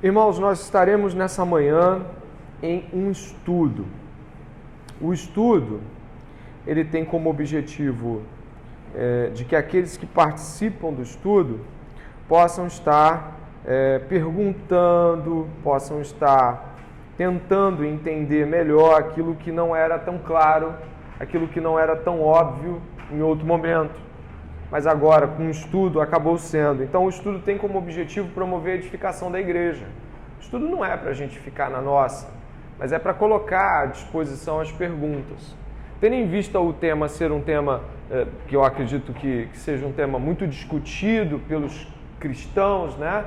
Irmãos, nós estaremos nessa manhã em um estudo. O estudo, ele tem como objetivo de que aqueles que participam do estudo possam estar perguntando, possam estar tentando entender melhor aquilo que não era tão claro, aquilo que não era tão óbvio em outro momento. Mas agora, com o estudo, acabou sendo. Então, o estudo tem como objetivo promover a edificação da igreja. O estudo não é para a gente ficar na nossa, mas é para colocar à disposição as perguntas. Tendo em vista o tema ser um tema que eu acredito que seja um tema muito discutido pelos cristãos, né?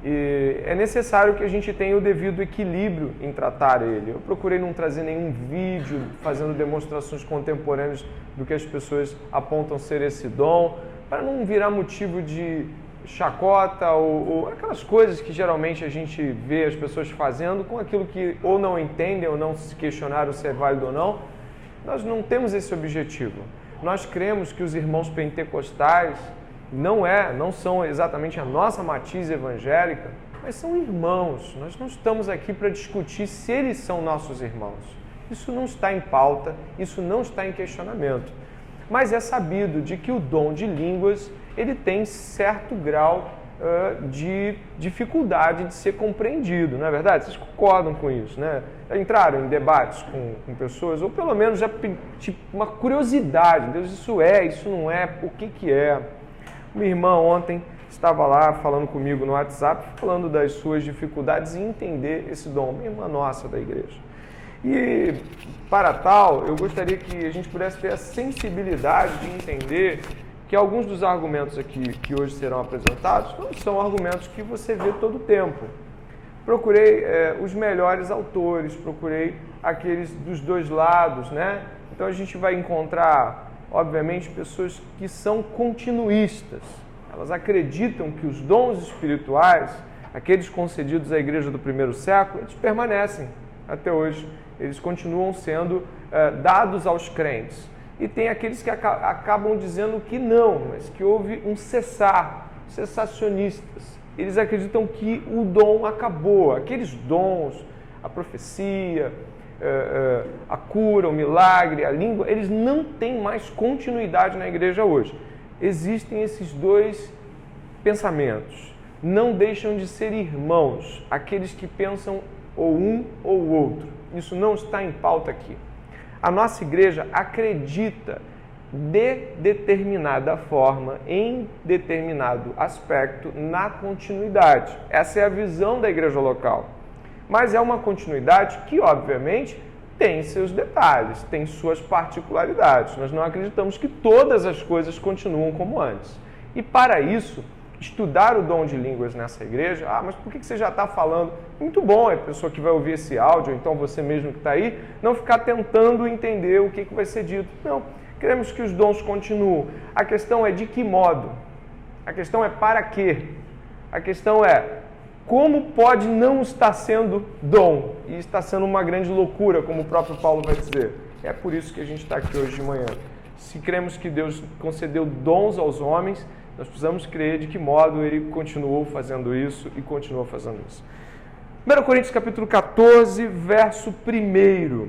E é necessário que a gente tenha o devido equilíbrio em tratar ele. Eu procurei não trazer nenhum vídeo fazendo demonstrações contemporâneas do que as pessoas apontam ser esse dom, para não virar motivo de chacota ou aquelas coisas que geralmente a gente vê as pessoas fazendo com aquilo que ou não entendem ou não se questionaram se é válido ou não. Nós não temos esse objetivo. Nós cremos que os irmãos pentecostais não são exatamente a nossa matriz evangélica, mas são irmãos. Nós não estamos aqui para discutir se eles são nossos irmãos. Isso não está em pauta, isso não está em questionamento. Mas é sabido de que o dom de línguas, ele tem certo grau de dificuldade de ser compreendido, não é verdade? Vocês concordam com isso, né? Entraram em debates com pessoas, ou pelo menos já tipo, uma curiosidade, Deus, isso não é, o que é? Minha irmã ontem estava lá falando comigo no WhatsApp, falando das suas dificuldades em entender esse dom, minha irmã nossa da igreja. E para tal, eu gostaria que a gente pudesse ter a sensibilidade de entender que alguns dos argumentos aqui que hoje serão apresentados não são argumentos que você vê todo o tempo. Procurei os melhores autores, procurei aqueles dos dois lados, né? Então a gente vai encontrar, obviamente, pessoas que são continuistas. Elas acreditam que os dons espirituais, aqueles concedidos à igreja do primeiro século, eles permanecem até hoje. Eles continuam sendo dados aos crentes. E tem aqueles que acabam dizendo que não, mas que houve um cessacionistas. Eles acreditam que o dom acabou. Aqueles dons, a profecia, a cura, o milagre, a língua, eles não têm mais continuidade na igreja hoje. Existem esses dois pensamentos. Não deixam de ser irmãos, aqueles que pensam ou um ou o outro. Isso não está em pauta aqui. A nossa igreja acredita de determinada forma, em determinado aspecto, na continuidade. Essa é a visão da igreja local. Mas é uma continuidade que, obviamente, tem seus detalhes, tem suas particularidades. Nós não acreditamos que todas as coisas continuam como antes. E para isso, estudar o dom de línguas nessa igreja, mas por que você já está falando? Muito bom, é a pessoa que vai ouvir esse áudio, ou então você mesmo que está aí, não ficar tentando entender o que vai ser dito. Não, queremos que os dons continuem. A questão é de que modo? A questão é para quê? A questão é como pode não estar sendo dom e está sendo uma grande loucura, como o próprio Paulo vai dizer. É por isso que a gente está aqui hoje de manhã. Se cremos que Deus concedeu dons aos homens, nós precisamos crer de que modo ele continuou fazendo isso e continua fazendo isso. 1 Coríntios capítulo 14, verso 1.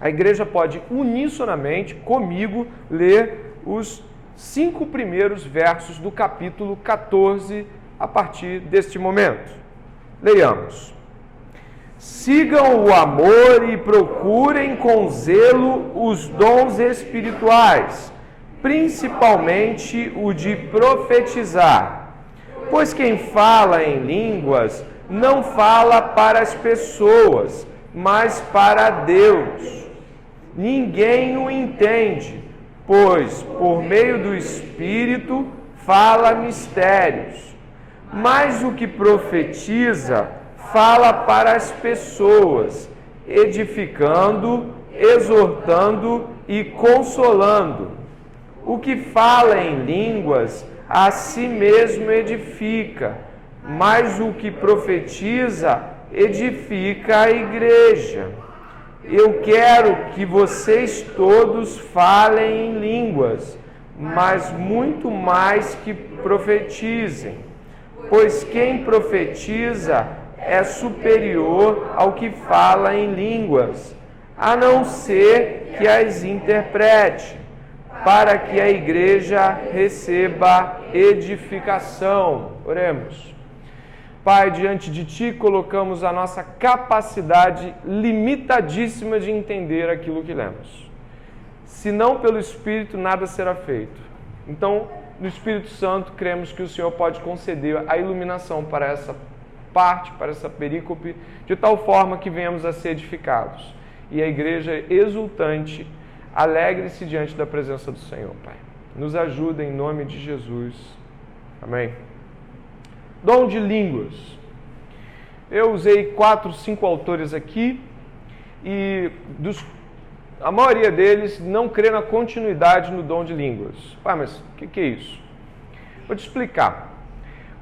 A igreja pode unissonamente comigo ler os 5 primeiros versos do capítulo 14 a partir deste momento. Leiamos. Sigam o amor e procurem com zelo os dons espirituais, principalmente o de profetizar. Pois quem fala em línguas não fala para as pessoas, mas para Deus. Ninguém o entende, pois por meio do Espírito fala mistérios. Mas o que profetiza fala para as pessoas, edificando, exortando e consolando. O que fala em línguas a si mesmo edifica, mas o que profetiza edifica a igreja. Eu quero que vocês todos falem em línguas, mas muito mais que profetizem, pois quem profetiza é superior ao que fala em línguas, a não ser que as interprete, para que a igreja receba edificação. Oremos. Pai, diante de Ti colocamos a nossa capacidade limitadíssima de entender aquilo que lemos. Se não pelo Espírito, nada será feito. Então, no Espírito Santo, cremos que o Senhor pode conceder a iluminação para essa parte, para essa perícope, de tal forma que venhamos a ser edificados. E a igreja exultante, alegre-se diante da presença do Senhor, Pai. Nos ajuda em nome de Jesus. Amém. Dom de línguas. Eu usei 4, 5 autores aqui e a maioria deles não crê na continuidade no dom de línguas. Mas o que é isso? Vou te explicar.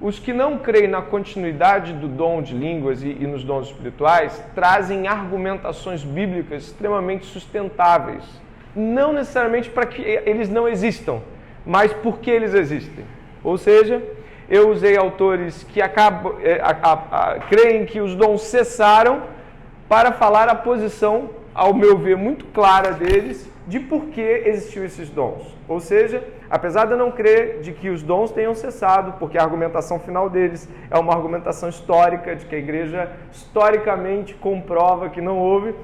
Os que não creem na continuidade do dom de línguas e nos dons espirituais trazem argumentações bíblicas extremamente sustentáveis. Não necessariamente para que eles não existam, mas porque eles existem. Ou seja, eu usei autores que creem que os dons cessaram para falar a posição, ao meu ver, muito clara deles, de por que existiam esses dons. Ou seja, apesar de eu não crer de que os dons tenham cessado, porque a argumentação final deles é uma argumentação histórica, de que a igreja historicamente comprova que não houve,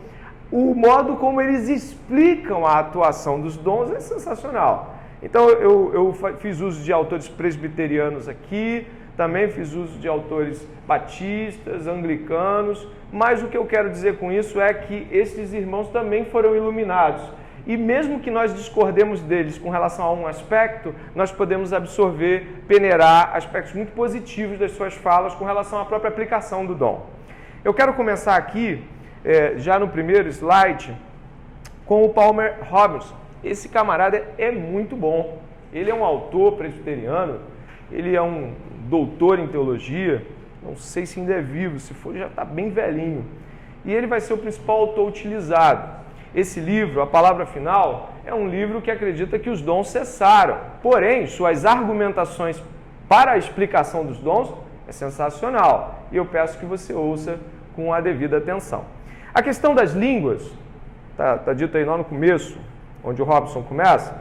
o modo como eles explicam a atuação dos dons é sensacional. Então eu fiz uso de autores presbiterianos aqui, também fiz uso de autores batistas, anglicanos, mas o que eu quero dizer com isso é que esses irmãos também foram iluminados. E mesmo que nós discordemos deles com relação a um aspecto, nós podemos absorver, peneirar aspectos muito positivos das suas falas com relação à própria aplicação do dom. Eu quero começar aqui, já no primeiro slide, com o Palmer Robinson. Esse camarada é muito bom. Ele é um autor presbiteriano, ele é um doutor em teologia, não sei se ainda é vivo, se for já está bem velhinho. E ele vai ser o principal autor utilizado. Esse livro, A Palavra Final, é um livro que acredita que os dons cessaram. Porém, suas argumentações para a explicação dos dons é sensacional. E eu peço que você ouça com a devida atenção. A questão das línguas, está dito aí lá no começo, onde o Robson começa.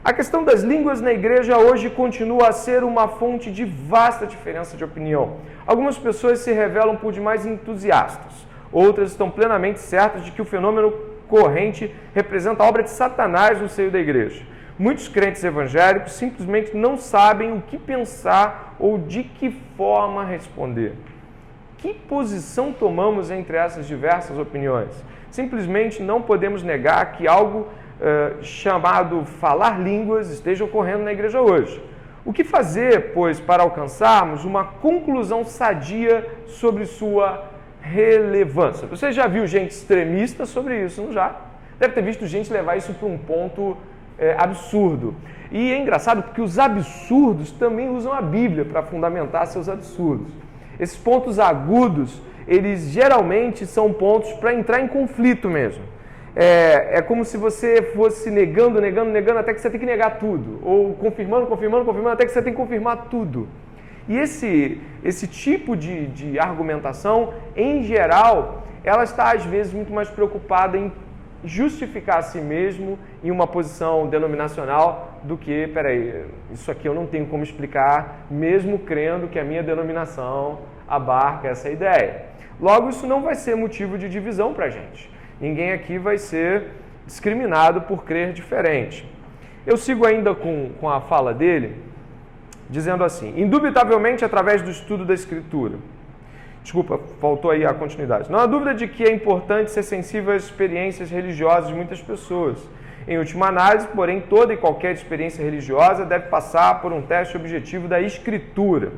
A questão das línguas na igreja hoje continua a ser uma fonte de vasta diferença de opinião. Algumas pessoas se revelam por demais entusiastas. Outras estão plenamente certas de que o fenômeno corrente representa a obra de Satanás no seio da igreja. Muitos crentes evangélicos simplesmente não sabem o que pensar ou de que forma responder. Que posição tomamos entre essas diversas opiniões? Simplesmente não podemos negar que algo chamado falar línguas esteja ocorrendo na igreja hoje. O que fazer, pois, para alcançarmos uma conclusão sadia sobre sua relevância? Você já viu gente extremista sobre isso, não já? Deve ter visto gente levar isso para um ponto absurdo. E é engraçado porque os absurdos também usam a Bíblia para fundamentar seus absurdos. Esses pontos agudos, eles geralmente são pontos para entrar em conflito mesmo. É como se você fosse negando até que você tem que negar tudo. Ou confirmando até que você tem que confirmar tudo. E esse tipo de argumentação, em geral, ela está às vezes muito mais preocupada em justificar a si mesmo em uma posição denominacional do que, isso aqui eu não tenho como explicar, mesmo crendo que a minha denominação abarca essa ideia. Logo, isso não vai ser motivo de divisão para a gente. Ninguém aqui vai ser discriminado por crer diferente. Eu sigo ainda com a fala dele, dizendo assim: indubitavelmente através do estudo da Escritura. Desculpa, faltou aí a continuidade. Não há dúvida de que é importante ser sensível às experiências religiosas de muitas pessoas. Em última análise, porém, toda e qualquer experiência religiosa deve passar por um teste objetivo da Escritura.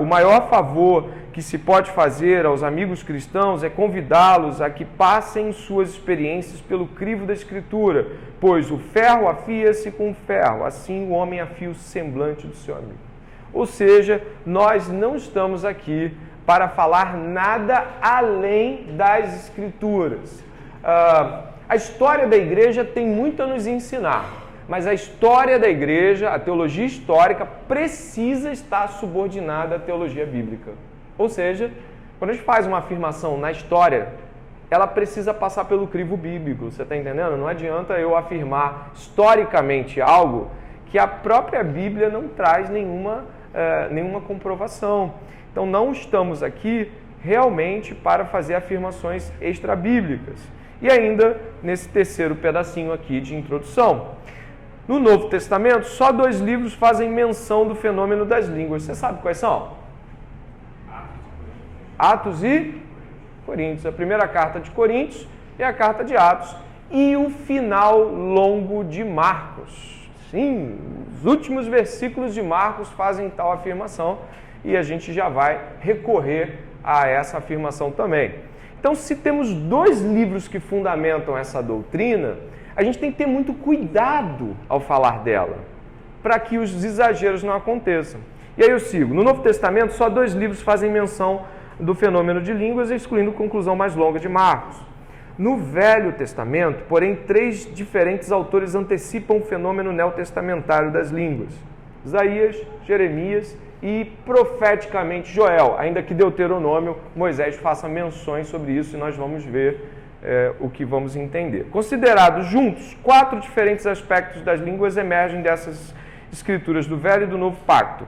O maior favor que se pode fazer aos amigos cristãos é convidá-los a que passem suas experiências pelo crivo da Escritura, pois o ferro afia-se com o ferro, assim o homem afia o semblante do seu amigo. Ou seja, nós não estamos aqui para falar nada além das Escrituras. A história da igreja tem muito a nos ensinar. mas a história da igreja, a teologia histórica, precisa estar subordinada à teologia bíblica. Ou seja, quando a gente faz uma afirmação na história, ela precisa passar pelo crivo bíblico, você está entendendo? Não adianta eu afirmar historicamente algo que a própria Bíblia não traz nenhuma comprovação. Então não estamos aqui realmente para fazer afirmações extrabíblicas. E ainda nesse terceiro pedacinho aqui de introdução. No Novo Testamento, só 2 livros fazem menção do fenômeno das línguas. Você sabe quais são? Atos e Coríntios. A primeira carta de Coríntios e a carta de Atos. E o final longo de Marcos. Sim, os últimos versículos de Marcos fazem tal afirmação e a gente já vai recorrer a essa afirmação também. Então, se temos 2 livros que fundamentam essa doutrina, a gente tem que ter muito cuidado ao falar dela, para que os exageros não aconteçam. E aí eu sigo. No Novo Testamento, só 2 livros fazem menção do fenômeno de línguas, excluindo a conclusão mais longa de Marcos. No Velho Testamento, porém, 3 diferentes autores antecipam o fenômeno neotestamentário das línguas. Isaías, Jeremias e profeticamente Joel, ainda que Deuteronômio, Moisés faça menções sobre isso e nós vamos ver o que vamos entender. Considerados juntos, 4 diferentes aspectos das línguas emergem dessas escrituras do Velho e do Novo Pacto,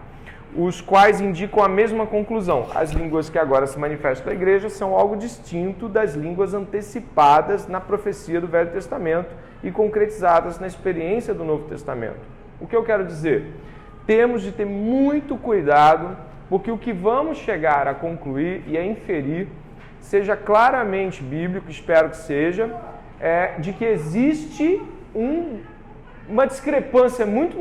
os quais indicam a mesma conclusão. As línguas que agora se manifestam na igreja são algo distinto das línguas antecipadas na profecia do Velho Testamento e concretizadas na experiência do Novo Testamento. O que eu quero dizer? Temos de ter muito cuidado, porque o que vamos chegar a concluir e a inferir seja claramente bíblico, espero que seja, de que existe uma discrepância muito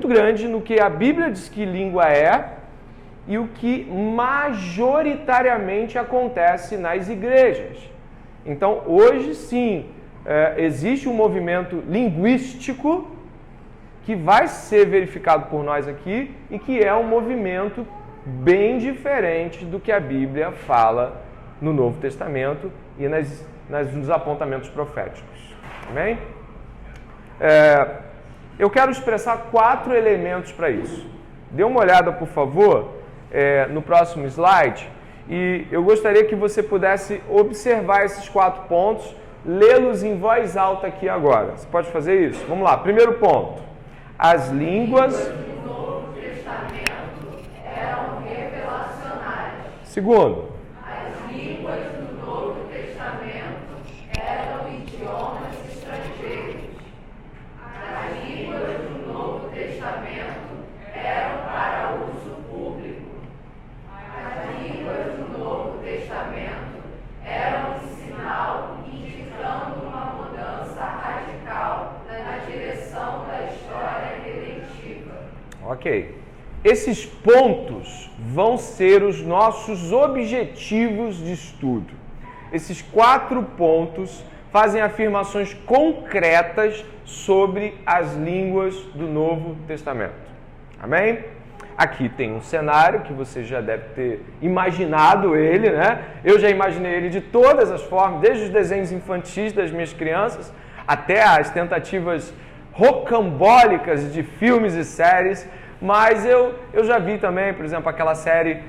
grande no que a Bíblia diz que língua é e o que majoritariamente acontece nas igrejas. Então, hoje sim, existe um movimento linguístico que vai ser verificado por nós aqui e que é um movimento bem diferente do que a Bíblia fala no Novo Testamento e nos apontamentos proféticos. Amém? Eu quero expressar 4 elementos para isso. Dê uma olhada, por favor, no próximo slide e eu gostaria que você pudesse observar esses 4 pontos, lê-los em voz alta aqui agora. Você pode fazer isso? Vamos lá. Primeiro ponto. As línguas do Novo Testamento eram revelacionais. Segundo. As línguas do Novo Testamento eram idiomas estrangeiros. As línguas do Novo Testamento eram para uso público. As línguas do Novo Testamento eram um sinal indicando uma mudança radical na direção da história redentiva. Ok. Esses pontos vão ser os nossos objetivos de estudo. Esses 4 pontos fazem afirmações concretas sobre as línguas do Novo Testamento. Amém? Aqui tem um cenário que você já deve ter imaginado ele, né? Eu já imaginei ele de todas as formas, desde os desenhos infantis das minhas crianças até as tentativas rocambólicas de filmes e séries, mas eu já vi também, por exemplo, aquela série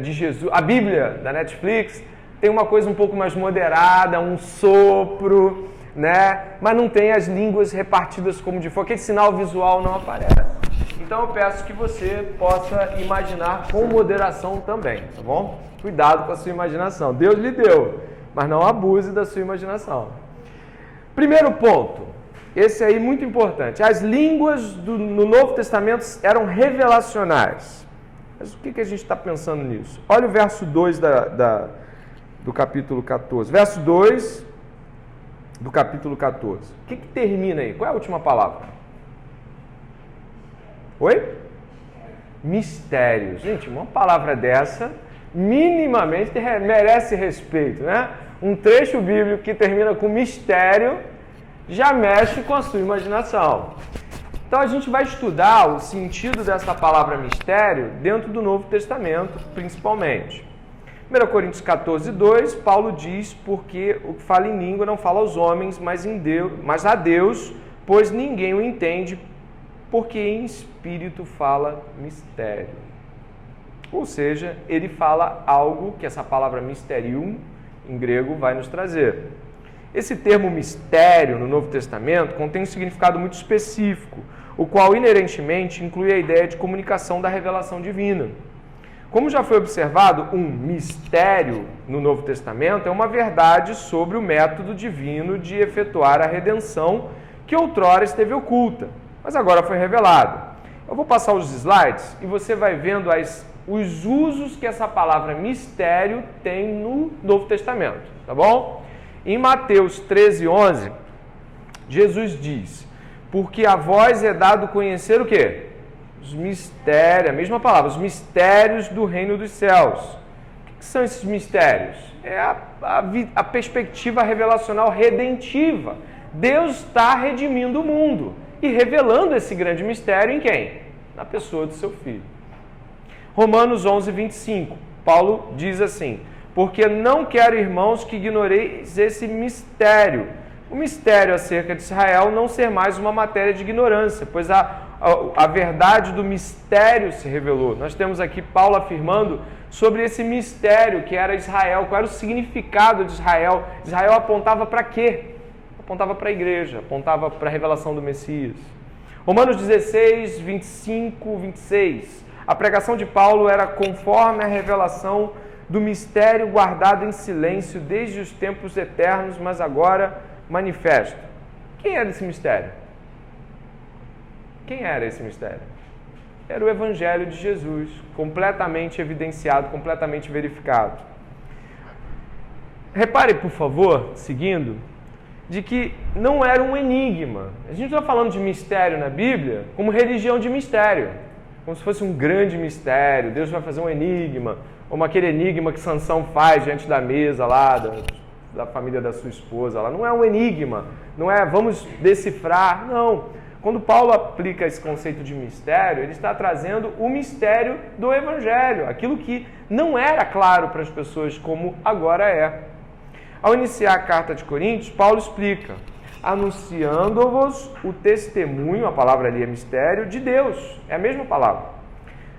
de Jesus, a Bíblia da Netflix, tem uma coisa um pouco mais moderada, um sopro, né? Mas não tem as línguas repartidas como de fora, aquele sinal visual não aparece. Então eu peço que você possa imaginar com moderação também, tá bom? Cuidado com a sua imaginação. Deus lhe deu, mas não abuse da sua imaginação. Primeiro ponto, esse aí muito importante. As línguas no Novo Testamento eram revelacionais. Mas o que a gente está pensando nisso? Olha o verso 2 do capítulo 14. Verso 2 do capítulo 14. O que termina aí? Qual é a última palavra? Oi? Mistério. Gente, uma palavra dessa minimamente merece respeito, né? Um trecho bíblico que termina com mistério já mexe com a sua imaginação. Então a gente vai estudar o sentido dessa palavra mistério dentro do Novo Testamento, principalmente. 1 Coríntios 14, 2, Paulo diz: porque o que fala em língua não fala aos homens, mas a Deus, pois ninguém o entende, porque em espírito fala mistério. Ou seja, ele fala algo que essa palavra mysterium, em grego, vai nos trazer. Esse termo mistério no Novo Testamento contém um significado muito específico, o qual inerentemente inclui a ideia de comunicação da revelação divina. Como já foi observado, um mistério no Novo Testamento é uma verdade sobre o método divino de efetuar a redenção que outrora esteve oculta, mas agora foi revelado. Eu vou passar os slides e você vai vendo os usos que essa palavra mistério tem no Novo Testamento, tá bom? Em Mateus 13:11, Jesus diz: porque a vós é dado conhecer o quê? Os mistérios, a mesma palavra, os mistérios do reino dos céus. O que são esses mistérios? É a perspectiva revelacional redentiva. Deus está redimindo o mundo e revelando esse grande mistério em quem? Na pessoa do seu Filho. Romanos 11:25, Paulo diz assim: porque não quero, irmãos, que ignoreis esse mistério. O mistério acerca de Israel não ser mais uma matéria de ignorância, pois a verdade do mistério se revelou. Nós temos aqui Paulo afirmando sobre esse mistério que era Israel, qual era o significado de Israel. Israel apontava para quê? Apontava para a igreja, apontava para a revelação do Messias. Romanos 16:25-26. A pregação de Paulo era conforme a revelação do mistério guardado em silêncio desde os tempos eternos, mas agora manifesto. Quem era esse mistério? Quem era esse mistério? Era o Evangelho de Jesus, completamente evidenciado, completamente verificado. Repare, por favor, seguindo, de que não era um enigma. A gente está falando de mistério na Bíblia como religião de mistério, como se fosse um grande mistério. Deus vai fazer um enigma, como aquele enigma que Sansão faz diante da mesa lá da família da sua esposa. Lá não é um enigma, não é vamos decifrar, não. Quando Paulo aplica esse conceito de mistério, ele está trazendo o mistério do Evangelho, aquilo que não era claro para as pessoas como agora é. Ao iniciar a carta de Coríntios, Paulo explica: anunciando-vos o testemunho, a palavra ali é mistério, de Deus. É a mesma palavra.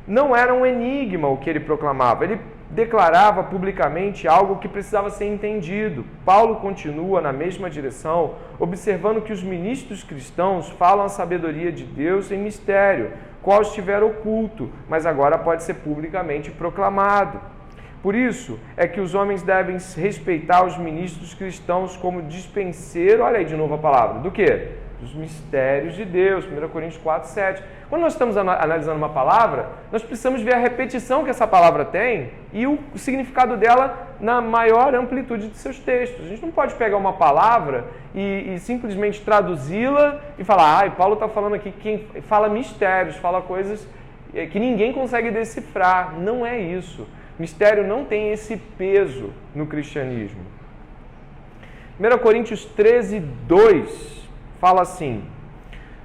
Não era um enigma o que ele proclamava, ele declarava publicamente algo que precisava ser entendido. Paulo continua na mesma direção, observando que os ministros cristãos falam a sabedoria de Deus em mistério, qual estiver oculto, mas agora pode ser publicamente proclamado. Por isso é que os homens devem respeitar os ministros cristãos como dispenseiro, olha aí de novo a palavra, do quê? Dos mistérios de Deus, 1 Coríntios 4:7. Quando nós estamos analisando uma palavra, nós precisamos ver a repetição que essa palavra tem e o significado dela na maior amplitude de seus textos. A gente não pode pegar uma palavra e simplesmente traduzi-la e falar, Paulo está falando aqui, quem fala mistérios, fala coisas que ninguém consegue decifrar. Não é isso. Mistério não tem esse peso no cristianismo. 1 Coríntios 13:2 fala assim: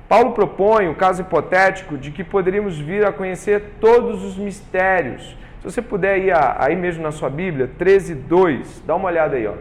Paulo propõe o caso hipotético de que poderíamos vir a conhecer todos os mistérios. Se você puder ir aí mesmo na sua Bíblia, 13:2, dá uma olhada aí, ó.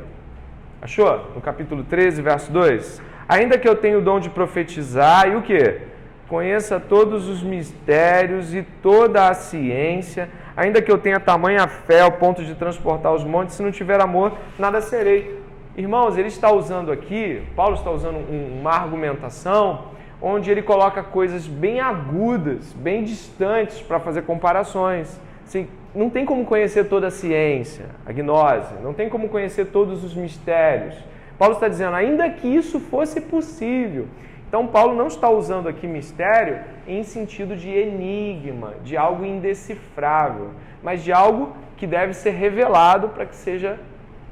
Achou? No capítulo 13, verso 2. Ainda que eu tenha o dom de profetizar e o quê? Conheça todos os mistérios e toda a ciência, ainda que eu tenha tamanha fé ao ponto de transportar os montes, se não tiver amor, nada serei. Irmãos, ele está usando aqui, Paulo está usando uma argumentação onde ele coloca coisas bem agudas, bem distantes para fazer comparações. Assim, não tem como conhecer toda a ciência, a gnose, não tem como conhecer todos os mistérios. Paulo está dizendo, ainda que isso fosse possível. Então, Paulo não está usando aqui mistério em sentido de enigma, de algo indecifrável, mas de algo que deve ser revelado para que seja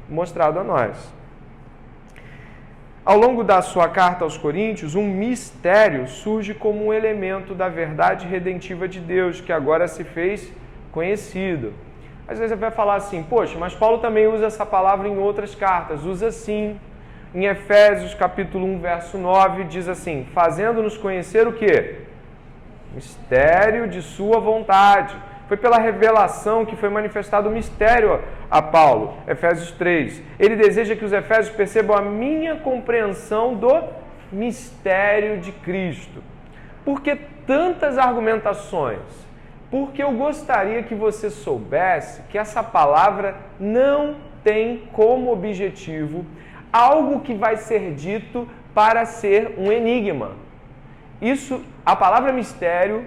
mostrado a nós. Ao longo da sua carta aos Coríntios, um mistério surge como um elemento da verdade redentiva de Deus, que agora se fez conhecido. Às vezes você vai falar assim, poxa, mas Paulo também usa essa palavra em outras cartas. Usa sim. Em Efésios capítulo 1, verso 9, diz assim, fazendo-nos conhecer o quê? Mistério de sua vontade. Foi pela revelação que foi manifestado o mistério a Paulo. Efésios 3. Ele deseja que os efésios percebam a minha compreensão do mistério de Cristo. Por que tantas argumentações? Porque eu gostaria que você soubesse que essa palavra não tem como objetivo algo que vai ser dito para ser um enigma. A palavra mistério,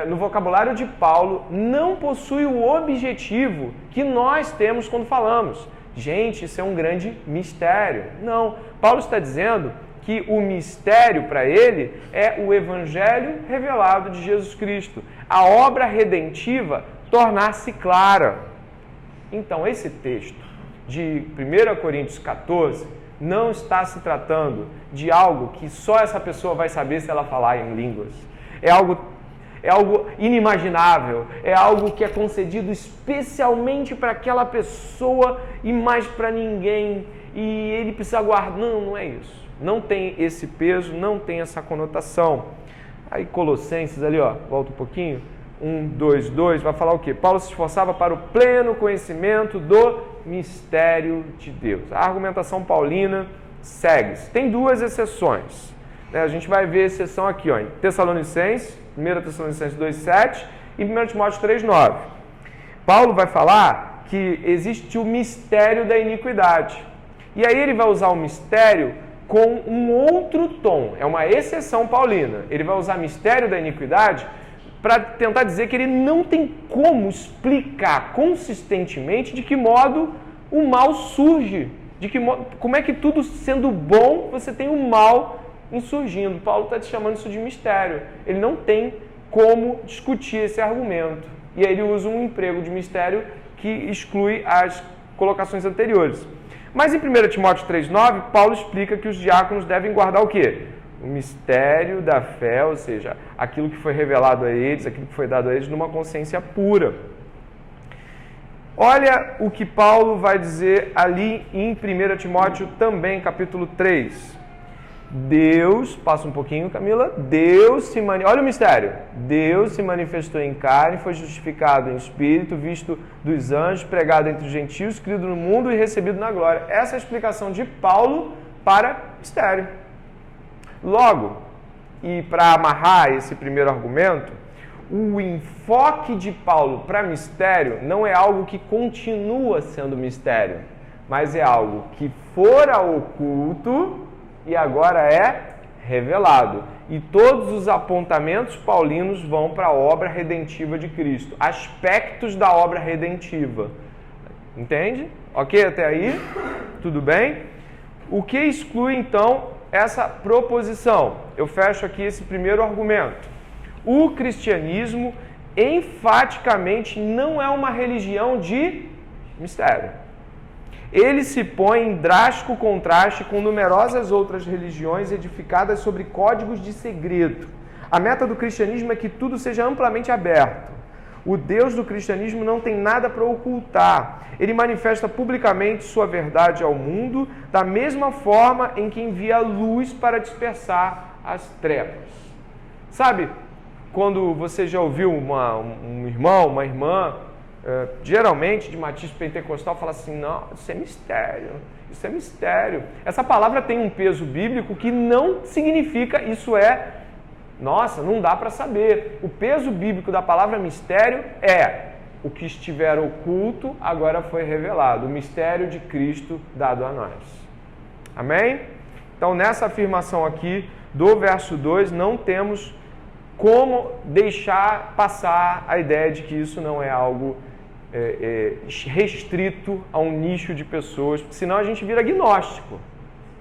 no vocabulário de Paulo, não possui o objetivo que nós temos quando falamos. Gente, isso é um grande mistério. Não. Paulo está dizendo que o mistério para ele é o evangelho revelado de Jesus Cristo. A obra redentiva tornar-se clara. Então, esse texto de 1 Coríntios 14 não está se tratando de algo que só essa pessoa vai saber se ela falar em línguas. É algo inimaginável, é algo que é concedido especialmente para aquela pessoa e mais para ninguém, e ele precisa guardar. Não é isso. Não tem esse peso, não tem essa conotação. Aí Colossenses ali, volta um pouquinho, 1:2 vai falar o quê? Paulo se esforçava para o pleno conhecimento do mistério de Deus. A argumentação paulina segue-se. Tem duas exceções. A gente vai ver a exceção aqui, em Tessalonicenses, 1 Tessalonicenses 2:7 e 1 Timóteo 3:9. Paulo vai falar que existe o mistério da iniquidade. E aí ele vai usar o mistério com um outro tom. É uma exceção paulina. Ele vai usar mistério da iniquidade para tentar dizer que ele não tem como explicar consistentemente de que modo o mal surge. Como é que tudo sendo bom, você tem o mal insurgindo. Paulo está chamando isso de mistério. Ele não tem como discutir esse argumento. E aí ele usa um emprego de mistério que exclui as colocações anteriores. Mas em 1 Timóteo 3:9, Paulo explica que os diáconos devem guardar o quê? O mistério da fé, ou seja, aquilo que foi revelado a eles, aquilo que foi dado a eles numa consciência pura. Olha o que Paulo vai dizer ali em 1 Timóteo também, capítulo 3. Deus, passa um pouquinho, Camila, olha o mistério. Deus se manifestou em carne, foi justificado em espírito, visto dos anjos, pregado entre os gentios, crido no mundo e recebido na glória. Essa é a explicação de Paulo para mistério. Logo, e para amarrar esse primeiro argumento, o enfoque de Paulo para mistério não é algo que continua sendo mistério, mas é algo que fora oculto e agora é revelado. E todos os apontamentos paulinos vão para a obra redentiva de Cristo. Aspectos da obra redentiva. Entende? Ok até aí? Tudo bem? O que exclui, então, essa proposição? Eu fecho aqui esse primeiro argumento. O cristianismo, enfaticamente, não é uma religião de mistério. Ele se põe em drástico contraste com numerosas outras religiões edificadas sobre códigos de segredo. A meta do cristianismo é que tudo seja amplamente aberto. O Deus do cristianismo não tem nada para ocultar. Ele manifesta publicamente sua verdade ao mundo da mesma forma em que envia a luz para dispersar as trevas. Sabe, quando você já ouviu um irmão, uma irmã, geralmente de matiz pentecostal, fala assim, não, isso é mistério. Essa palavra tem um peso bíblico que não significa isso nossa, não dá para saber. O peso bíblico da palavra mistério é o que estiver oculto agora foi revelado, o mistério de Cristo dado a nós. Amém? Então, nessa afirmação aqui do verso 2, não temos como deixar passar a ideia de que isso não é algo restrito a um nicho de pessoas, senão a gente vira agnóstico,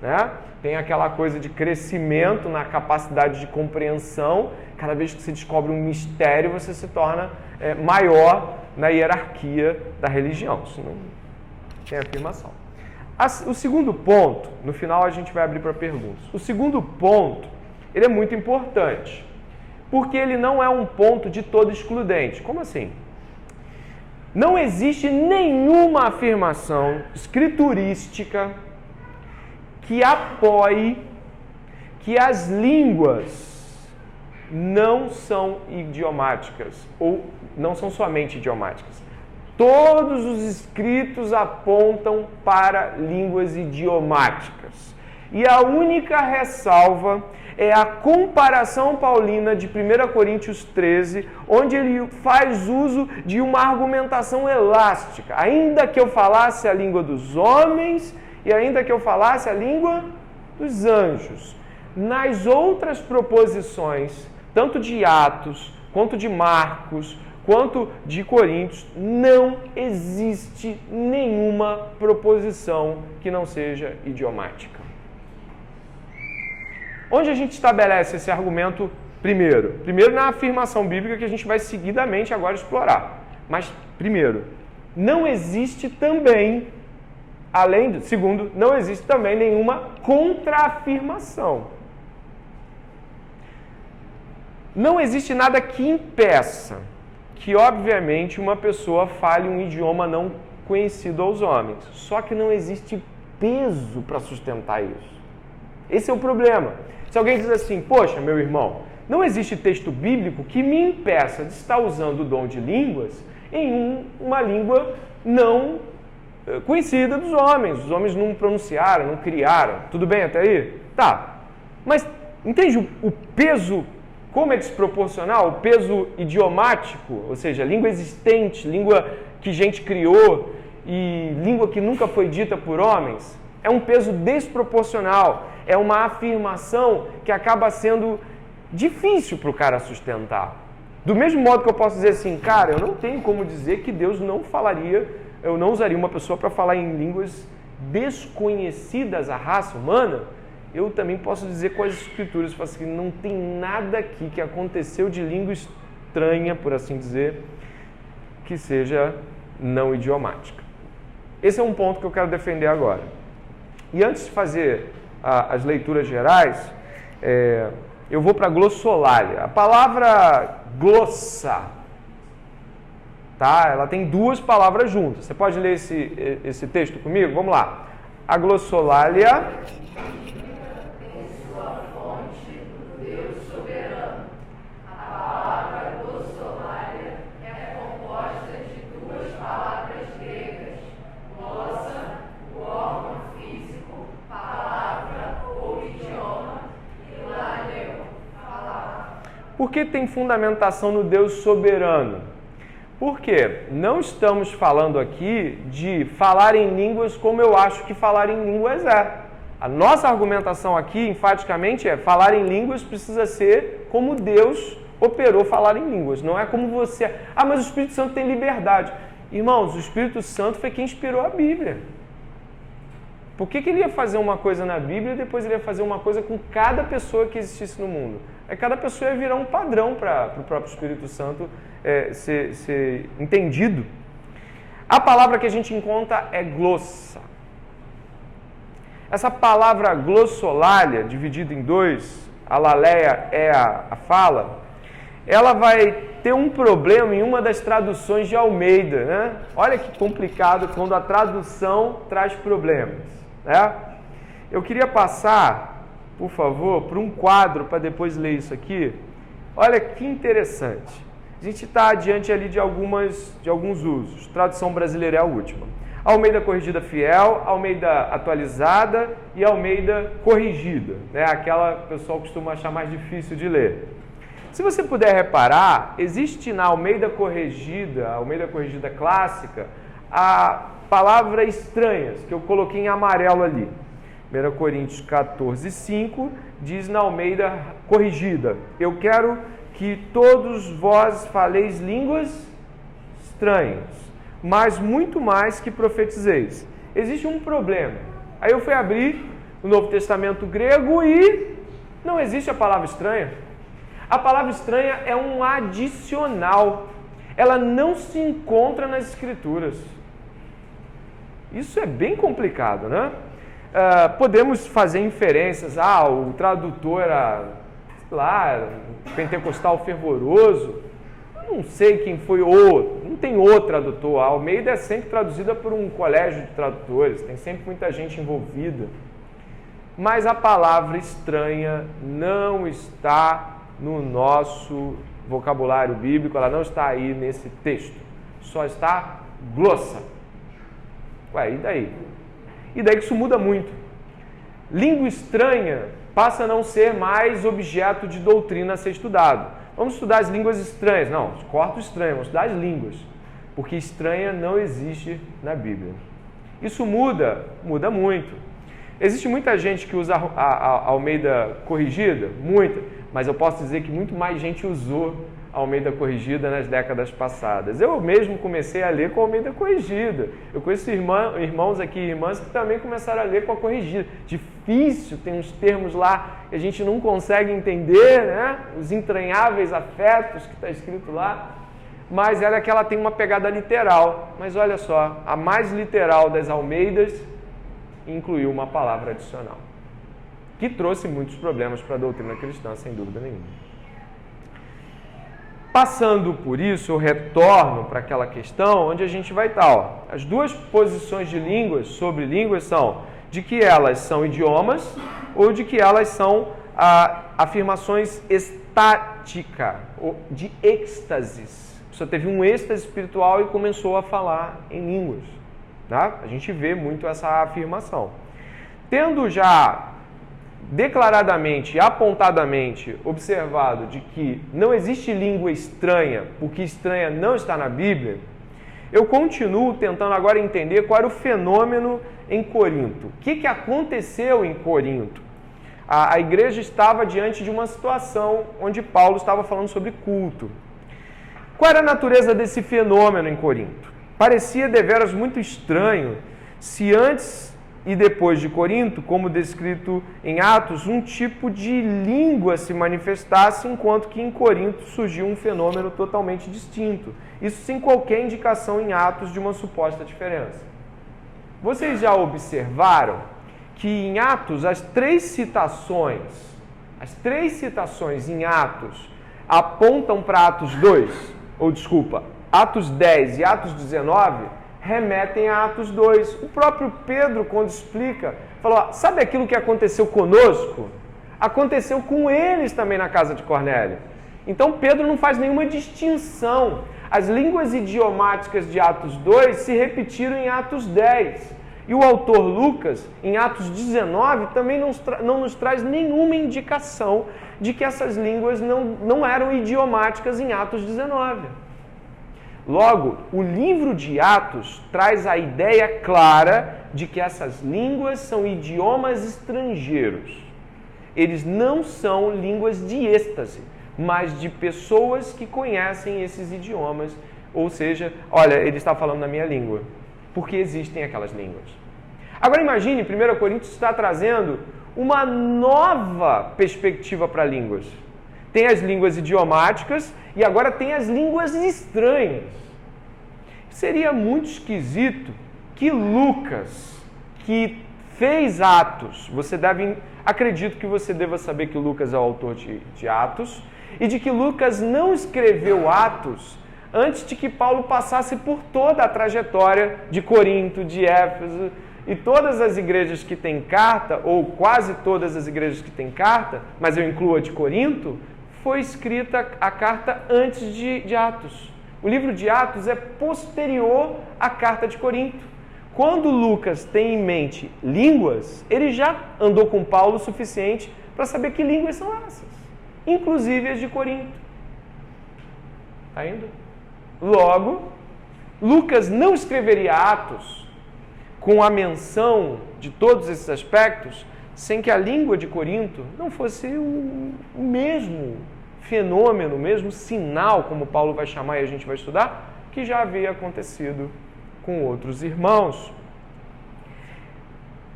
né? Tem aquela coisa de crescimento na capacidade de compreensão. Cada vez que você descobre um mistério, você se torna maior na hierarquia da religião. Isso não tem afirmação. O segundo ponto, no final a gente vai abrir para perguntas. O segundo ponto, ele é muito importante, porque ele não é um ponto de todo excludente. Como assim? Não existe nenhuma afirmação escriturística que apoie que as línguas não são idiomáticas, ou não são somente idiomáticas. Todos os escritos apontam para línguas idiomáticas. E a única ressalva é a comparação paulina de 1 Coríntios 13, onde ele faz uso de uma argumentação elástica. Ainda que eu falasse a língua dos homens e ainda que eu falasse a língua dos anjos. Nas outras proposições, tanto de Atos, quanto de Marcos, quanto de Coríntios, não existe nenhuma proposição que não seja idiomática. Onde a gente estabelece esse argumento primeiro? Primeiro na afirmação bíblica que a gente vai seguidamente agora explorar. Mas, primeiro, não existe também, segundo, não existe também nenhuma contraafirmação. Não existe nada que impeça que, obviamente, uma pessoa fale um idioma não conhecido aos homens. Só que não existe peso para sustentar isso. Esse é o problema. Se alguém diz assim, poxa, meu irmão, não existe texto bíblico que me impeça de estar usando o dom de línguas em uma língua não conhecida dos homens. Os homens não pronunciaram, não criaram. Tudo bem até aí? Tá. Mas entende o peso, como é desproporcional? O peso idiomático, ou seja, língua existente, língua que gente criou e língua que nunca foi dita por homens, é um peso desproporcional. É uma afirmação que acaba sendo difícil para o cara sustentar. Do mesmo modo que eu posso dizer assim, cara, eu não tenho como dizer que Deus não falaria, eu não usaria uma pessoa para falar em línguas desconhecidas à raça humana, eu também posso dizer com as escrituras, assim, não tem nada aqui que aconteceu de língua estranha, por assim dizer, que seja não idiomática. Esse é um ponto que eu quero defender agora. E antes de fazer as leituras gerais, eu vou para a glossolalia. A palavra glossa, tá? Ela tem duas palavras juntas. Você pode ler esse texto comigo? Vamos lá. A glossolalia Por que tem fundamentação no Deus soberano? Porque não estamos falando aqui de falar em línguas como eu acho que falar em línguas é. A nossa argumentação aqui, enfaticamente, é falar em línguas precisa ser como Deus operou falar em línguas. Não é como você... Ah, mas o Espírito Santo tem liberdade. Irmãos, o Espírito Santo foi quem inspirou a Bíblia. Por que ele ia fazer uma coisa na Bíblia e depois ele ia fazer uma coisa com cada pessoa que existisse no mundo? Cada pessoa ia virar um padrão para o próprio Espírito Santo ser entendido. A palavra que a gente encontra é glossa. Essa palavra glossolalia, dividida em dois, a laleia é a fala, ela vai ter um problema em uma das traduções de Almeida, né? Olha que complicado quando a tradução traz problemas, né? Eu queria passar, por favor, por um quadro para depois ler isso aqui. Olha que interessante. A gente está diante ali de alguns usos. Tradução brasileira é a última. Almeida Corrigida Fiel, Almeida Atualizada e Almeida Corrigida, né? Aquela que o pessoal costuma achar mais difícil de ler. Se você puder reparar, existe na Almeida Corrigida Clássica, a palavra estranhas, que eu coloquei em amarelo ali. 1 Coríntios 14, 5, diz na Almeida Corrigida, eu quero que todos vós faleis línguas estranhas, mas muito mais que profetizeis. Existe um problema. Aí eu fui abrir o Novo Testamento grego e não existe a palavra estranha. A palavra estranha é um adicional. Ela não se encontra nas Escrituras. Isso é bem complicado, né? Podemos fazer inferências. O tradutor era, sei lá, pentecostal fervoroso. Eu não sei quem foi não tem o tradutor. A Almeida é sempre traduzida por um colégio de tradutores. Tem sempre muita gente envolvida. Mas a palavra estranha não está no nosso vocabulário bíblico, ela não está aí nesse texto. Só está glossa. Ué, e daí? E daí que isso muda muito. língua estranha passa a não ser mais objeto de doutrina a ser estudado. Vamos estudar as línguas estranhas. Não, corta o estranho, vamos estudar as línguas. Porque estranha não existe na Bíblia. Isso muda muito. Existe muita gente que usa a Almeida Corrigida, muita, mas eu posso dizer que muito mais gente usou a Almeida Corrigida nas décadas passadas. Eu mesmo comecei a ler com a Almeida Corrigida. Eu conheço irmãos aqui e irmãs que também começaram a ler com a Corrigida. Difícil, tem uns termos lá que a gente não consegue entender, né? Os entranháveis afetos que está escrito lá. Mas ela é que ela tem uma pegada literal. Mas olha só, a mais literal das Almeidas incluiu uma palavra adicional, que trouxe muitos problemas para a doutrina cristã, sem dúvida nenhuma. Passando por isso, eu retorno para aquela questão onde a gente vai estar. As duas posições de línguas sobre línguas são de que elas são idiomas ou de que elas são afirmações estáticas, ou de êxtases. A pessoa teve um êxtase espiritual e começou a falar em línguas. Tá? A gente vê muito essa afirmação. Tendo já declaradamente e apontadamente observado de que não existe língua estranha, porque estranha não está na Bíblia, eu continuo tentando agora entender qual era o fenômeno em Corinto. O que aconteceu em Corinto? A igreja estava diante de uma situação onde Paulo estava falando sobre culto. Qual era a natureza desse fenômeno em Corinto? Parecia deveras muito estranho se antes e depois de Corinto, como descrito em Atos, um tipo de língua se manifestasse, enquanto que em Corinto surgiu um fenômeno totalmente distinto. Isso sem qualquer indicação em Atos de uma suposta diferença. Vocês já observaram que em Atos as três citações em Atos apontam para Atos 2, Atos 10 e Atos 19 remetem a Atos 2. O próprio Pedro, quando explica, falou, sabe aquilo que aconteceu conosco? Aconteceu com eles também na casa de Cornélio. Então Pedro não faz nenhuma distinção. As línguas idiomáticas de Atos 2 se repetiram em Atos 10. E o autor Lucas, em Atos 19, também não nos traz nenhuma indicação de que essas línguas não eram idiomáticas em Atos 19. Logo, o livro de Atos traz a ideia clara de que essas línguas são idiomas estrangeiros. Eles não são línguas de êxtase, mas de pessoas que conhecem esses idiomas. Ou seja, olha, ele está falando na minha língua, porque existem aquelas línguas. Agora imagine, 1 Coríntios está trazendo uma nova perspectiva para línguas. Tem as línguas idiomáticas e agora tem as línguas estranhas. Seria muito esquisito que Lucas, que fez Atos, acredito que você deva saber que Lucas é o autor de Atos, e de que Lucas não escreveu Atos antes de que Paulo passasse por toda a trajetória de Corinto, de Éfeso, e todas as igrejas que têm carta, ou quase todas as igrejas que têm carta, mas eu incluo a de Corinto, foi escrita a carta antes de Atos. O livro de Atos é posterior à carta de Corinto. Quando Lucas tem em mente línguas, ele já andou com Paulo o suficiente para saber que línguas são essas, inclusive as de Corinto. Está indo? Logo, Lucas não escreveria Atos com a menção de todos esses aspectos, sem que a língua de Corinto não fosse o mesmo fenômeno, o mesmo sinal, como Paulo vai chamar e a gente vai estudar, que já havia acontecido com outros irmãos.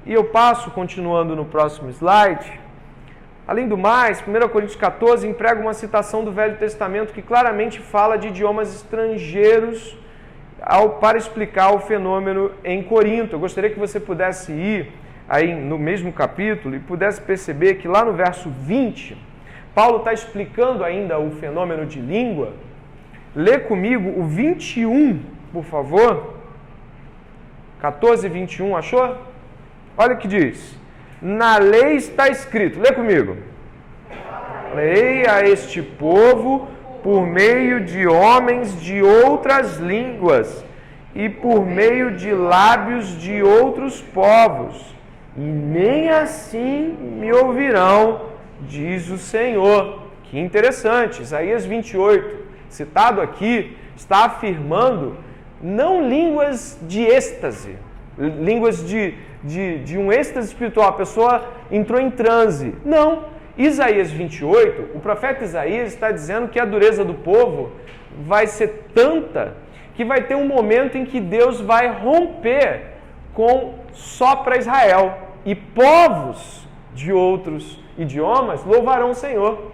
E eu passo, continuando no próximo slide. Além do mais, 1 Coríntios 14 emprega uma citação do Velho Testamento que claramente fala de idiomas estrangeiros para explicar o fenômeno em Corinto. Eu gostaria que você pudesse ir aí no mesmo capítulo e pudesse perceber que lá no verso 20, Paulo está explicando ainda o fenômeno de língua. Lê comigo o 21, por favor. 14, 21, achou? Olha o que diz. Na lei está escrito, lê comigo. Lei a este povo por meio de homens de outras línguas e por meio de lábios de outros povos, e nem assim me ouvirão, diz o Senhor. Que interessante, Isaías 28, citado aqui, está afirmando não línguas de êxtase, línguas de um êxtase espiritual, a pessoa entrou em transe. Não, Isaías 28, o profeta Isaías está dizendo que a dureza do povo vai ser tanta que vai ter um momento em que Deus vai romper só para Israel, e povos de outros idiomas louvarão o Senhor.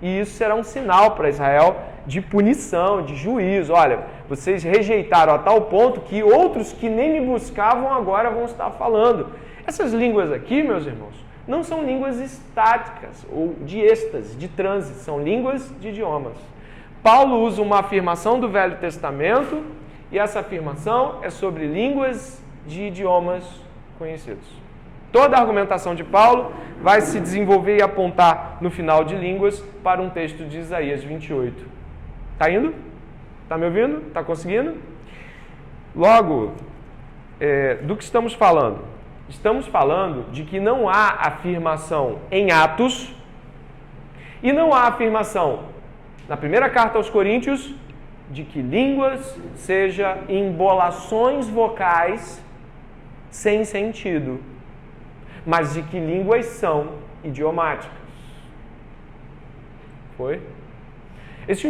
E isso será um sinal para Israel de punição, de juízo. Olha, vocês rejeitaram a tal ponto que outros que nem me buscavam agora vão estar falando. Essas línguas aqui, meus irmãos, não são línguas estáticas ou de êxtase, de transe, são línguas de idiomas. Paulo usa uma afirmação do Velho Testamento e essa afirmação é sobre línguas de idiomas conhecidos. Toda a argumentação de Paulo vai se desenvolver e apontar no final de línguas para um texto de Isaías 28. Está indo? Está me ouvindo? Está conseguindo? Logo, do que estamos falando? Estamos falando de que não há afirmação em Atos e não há afirmação na primeira carta aos Coríntios de que línguas seja embolações vocais sem sentido, mas de que línguas são idiomáticas. Foi? Esse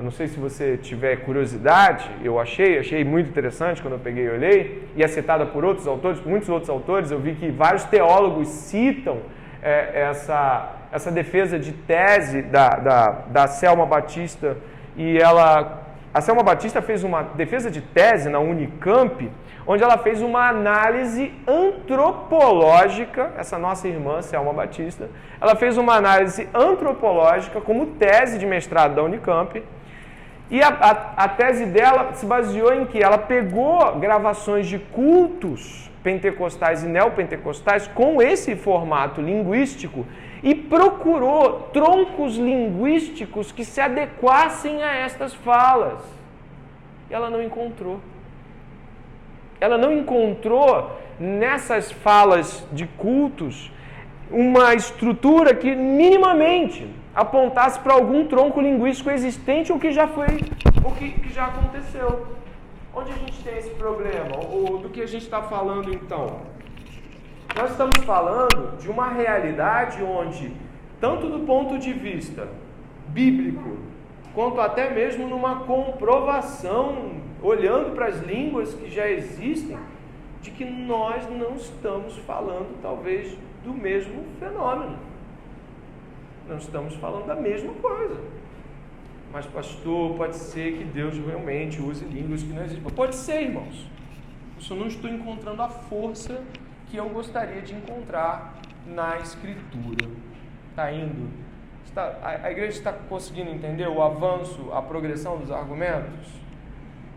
não sei se você tiver curiosidade, eu achei muito interessante quando eu peguei e olhei, e é citada por outros autores, muitos outros autores, eu vi que vários teólogos citam essa defesa de tese da Selma Batista, e a Selma Batista fez uma defesa de tese na Unicamp, onde ela fez uma análise antropológica, essa nossa irmã, Selma Batista, ela fez uma análise antropológica como tese de mestrado da Unicamp, e a tese dela se baseou em que ela pegou gravações de cultos pentecostais e neopentecostais com esse formato linguístico e procurou troncos linguísticos que se adequassem a estas falas. E ela não encontrou. Ela não encontrou nessas falas de cultos uma estrutura que minimamente apontasse para algum tronco linguístico existente ou que já foi, ou que já aconteceu. Onde a gente tem esse problema? Ou do que a gente está falando então? Nós estamos falando de uma realidade onde, tanto do ponto de vista bíblico, quanto até mesmo numa comprovação, olhando para as línguas que já existem, de que nós não estamos falando talvez do mesmo fenômeno. Não estamos falando da mesma coisa. Mas pastor, pode ser que Deus realmente use línguas que não existem. Pode ser, irmãos. Eu só não estou encontrando a força que eu gostaria de encontrar na Escritura. Está indo? A igreja está conseguindo entender o avanço, a progressão dos argumentos?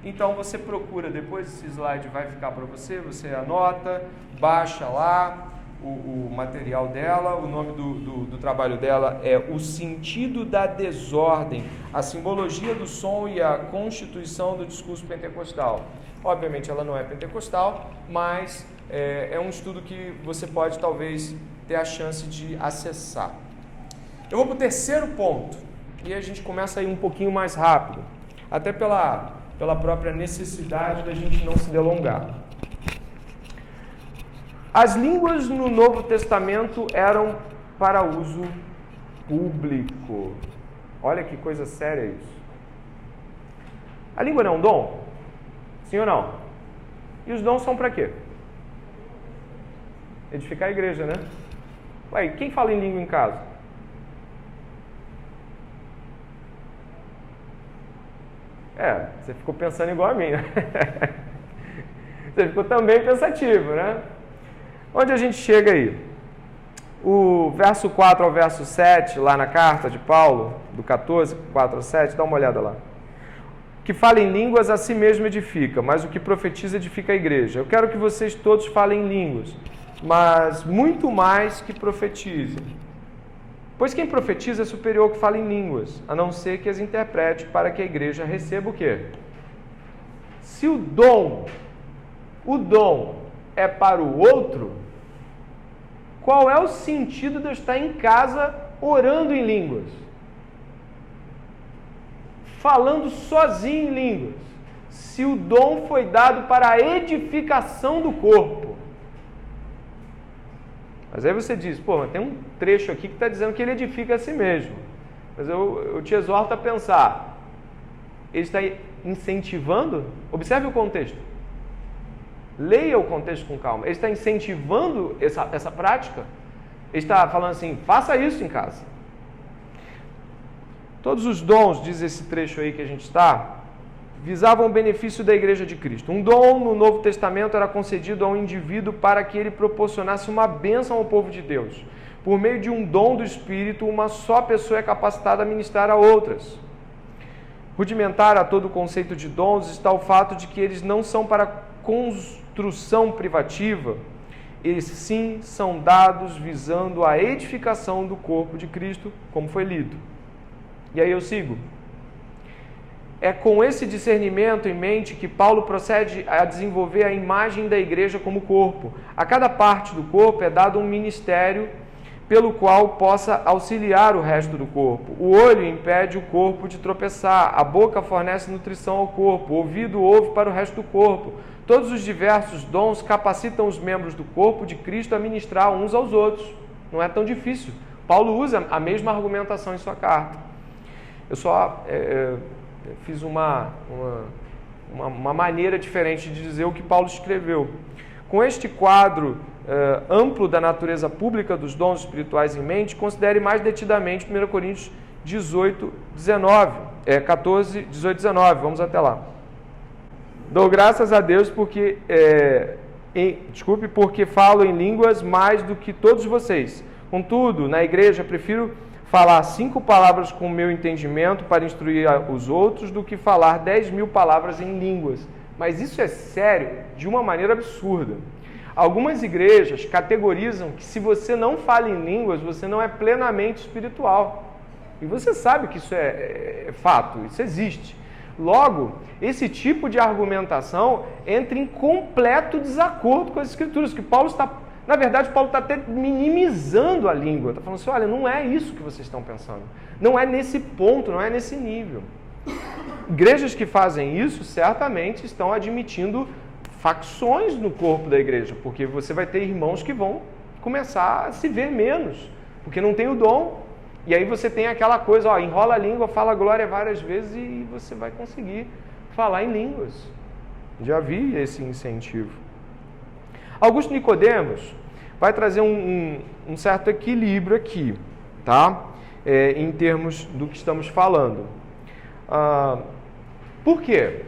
Então você procura, depois esse slide vai ficar para você, você anota, baixa lá o material dela, o nome do trabalho dela é O Sentido da Desordem, a Simbologia do Som e a Constituição do Discurso Pentecostal. Obviamente ela não é pentecostal, mas é um estudo que você pode talvez ter a chance de acessar. Eu vou para o terceiro ponto, e a gente começa a ir um pouquinho mais rápido, até pela própria necessidade da gente não se delongar. As línguas no Novo Testamento eram para uso público. Olha que coisa séria isso. A língua não é um dom? Sim ou não? E os dons são para quê? Edificar a igreja, né? Ué, quem fala em língua em casa? Você ficou pensando igual a mim, né? Você ficou também pensativo, né? Onde a gente chega aí? O verso 4 ao verso 7, lá na carta de Paulo, do 14, 4 a 7, dá uma olhada lá. Que fala em línguas a si mesmo edifica, mas o que profetiza edifica a igreja. Eu quero que vocês todos falem em línguas, mas muito mais que profetizem. Pois quem profetiza é superior ao que fala em línguas, a não ser que as interprete para que a igreja receba o quê? Se o dom o dom é para o outro, qual é o sentido de eu estar em casa orando em línguas? Falando sozinho em línguas, se o dom foi dado para a edificação do corpo. Mas aí você diz, pô, mas tem um trecho aqui que está dizendo que ele edifica a si mesmo. Mas eu te exorto a pensar, ele está incentivando? Observe o contexto. Leia o contexto com calma. Ele está incentivando essa prática? Ele está falando assim, faça isso em casa. Todos os dons, diz esse trecho aí que a gente está, visavam o benefício da Igreja de Cristo. Um dom no Novo Testamento era concedido a um indivíduo para que ele proporcionasse uma bênção ao povo de Deus. Por meio de um dom do Espírito, uma só pessoa é capacitada a ministrar a outras. Rudimentar a todo o conceito de dons está o fato de que eles não são para construção privativa, eles sim são dados visando a edificação do corpo de Cristo, como foi lido. E aí eu sigo. É com esse discernimento em mente que Paulo procede a desenvolver a imagem da igreja como corpo. A cada parte do corpo é dado um ministério pelo qual possa auxiliar o resto do corpo. O olho impede o corpo de tropeçar, a boca fornece nutrição ao corpo, o ouvido ouve para o resto do corpo. Todos os diversos dons capacitam os membros do corpo de Cristo a ministrar uns aos outros. Não é tão difícil. Paulo usa a mesma argumentação em sua carta. Eu só fiz uma maneira diferente de dizer o que Paulo escreveu. Com este quadro amplo da natureza pública dos dons espirituais em mente, considere mais detidamente 1 Coríntios 18, 19, 14, 18, 19. Vamos até lá. Dou graças a Deus porque falo em línguas mais do que todos vocês. Contudo, na igreja prefiro falar 5 palavras com o meu entendimento para instruir os outros do que falar 10.000 palavras em línguas. Mas isso é sério de uma maneira absurda. Algumas igrejas categorizam que se você não fala em línguas, você não é plenamente espiritual. E você sabe que isso é fato, isso existe. Logo, esse tipo de argumentação entra em completo desacordo com as Escrituras, que Paulo está... Na verdade, Paulo está até minimizando a língua. Está falando assim, olha, não é isso que vocês estão pensando. Não é nesse ponto, não é nesse nível. Igrejas que fazem isso, certamente estão admitindo facções no corpo da igreja, porque você vai ter irmãos que vão começar a se ver menos, porque não tem o dom. E aí você tem aquela coisa, ó, enrola a língua, fala glória várias vezes e você vai conseguir falar em línguas. Já vi esse incentivo. Augusto Nicodemos vai trazer um certo equilíbrio aqui, tá? Em termos do que estamos falando. Por quê?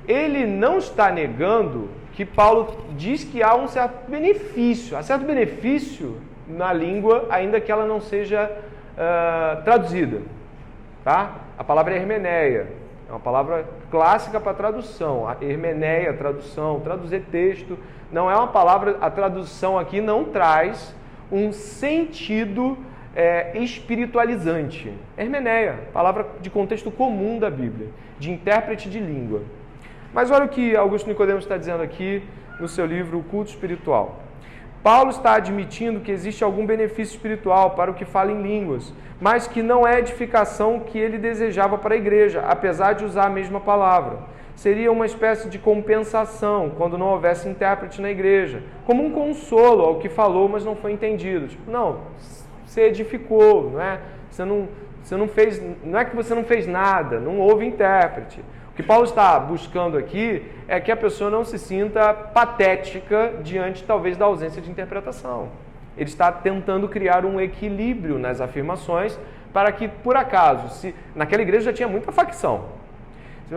Ele não está negando que Paulo diz que há um certo benefício. Há certo benefício na língua, ainda que ela não seja traduzida. Tá? A palavra hermeneia é uma palavra clássica para tradução. A hermeneia, tradução, traduzir texto, não é uma palavra, a tradução aqui não traz um sentido espiritualizante. Hermeneia, palavra de contexto comum da Bíblia, de intérprete de língua. Mas olha o que Augusto Nicodemos está dizendo aqui no seu livro O Culto Espiritual. Paulo está admitindo que existe algum benefício espiritual para o que fala em línguas, mas que não é a edificação que ele desejava para a igreja, apesar de usar a mesma palavra. Seria uma espécie de compensação quando não houvesse intérprete na igreja, como um consolo ao que falou, mas não foi entendido. Tipo, não, você edificou, não é? Você não fez, não é que você não fez nada, não houve intérprete. O que Paulo está buscando aqui é que a pessoa não se sinta patética diante, talvez, da ausência de interpretação. Ele está tentando criar um equilíbrio nas afirmações para que, por acaso, se naquela igreja já tinha muita facção.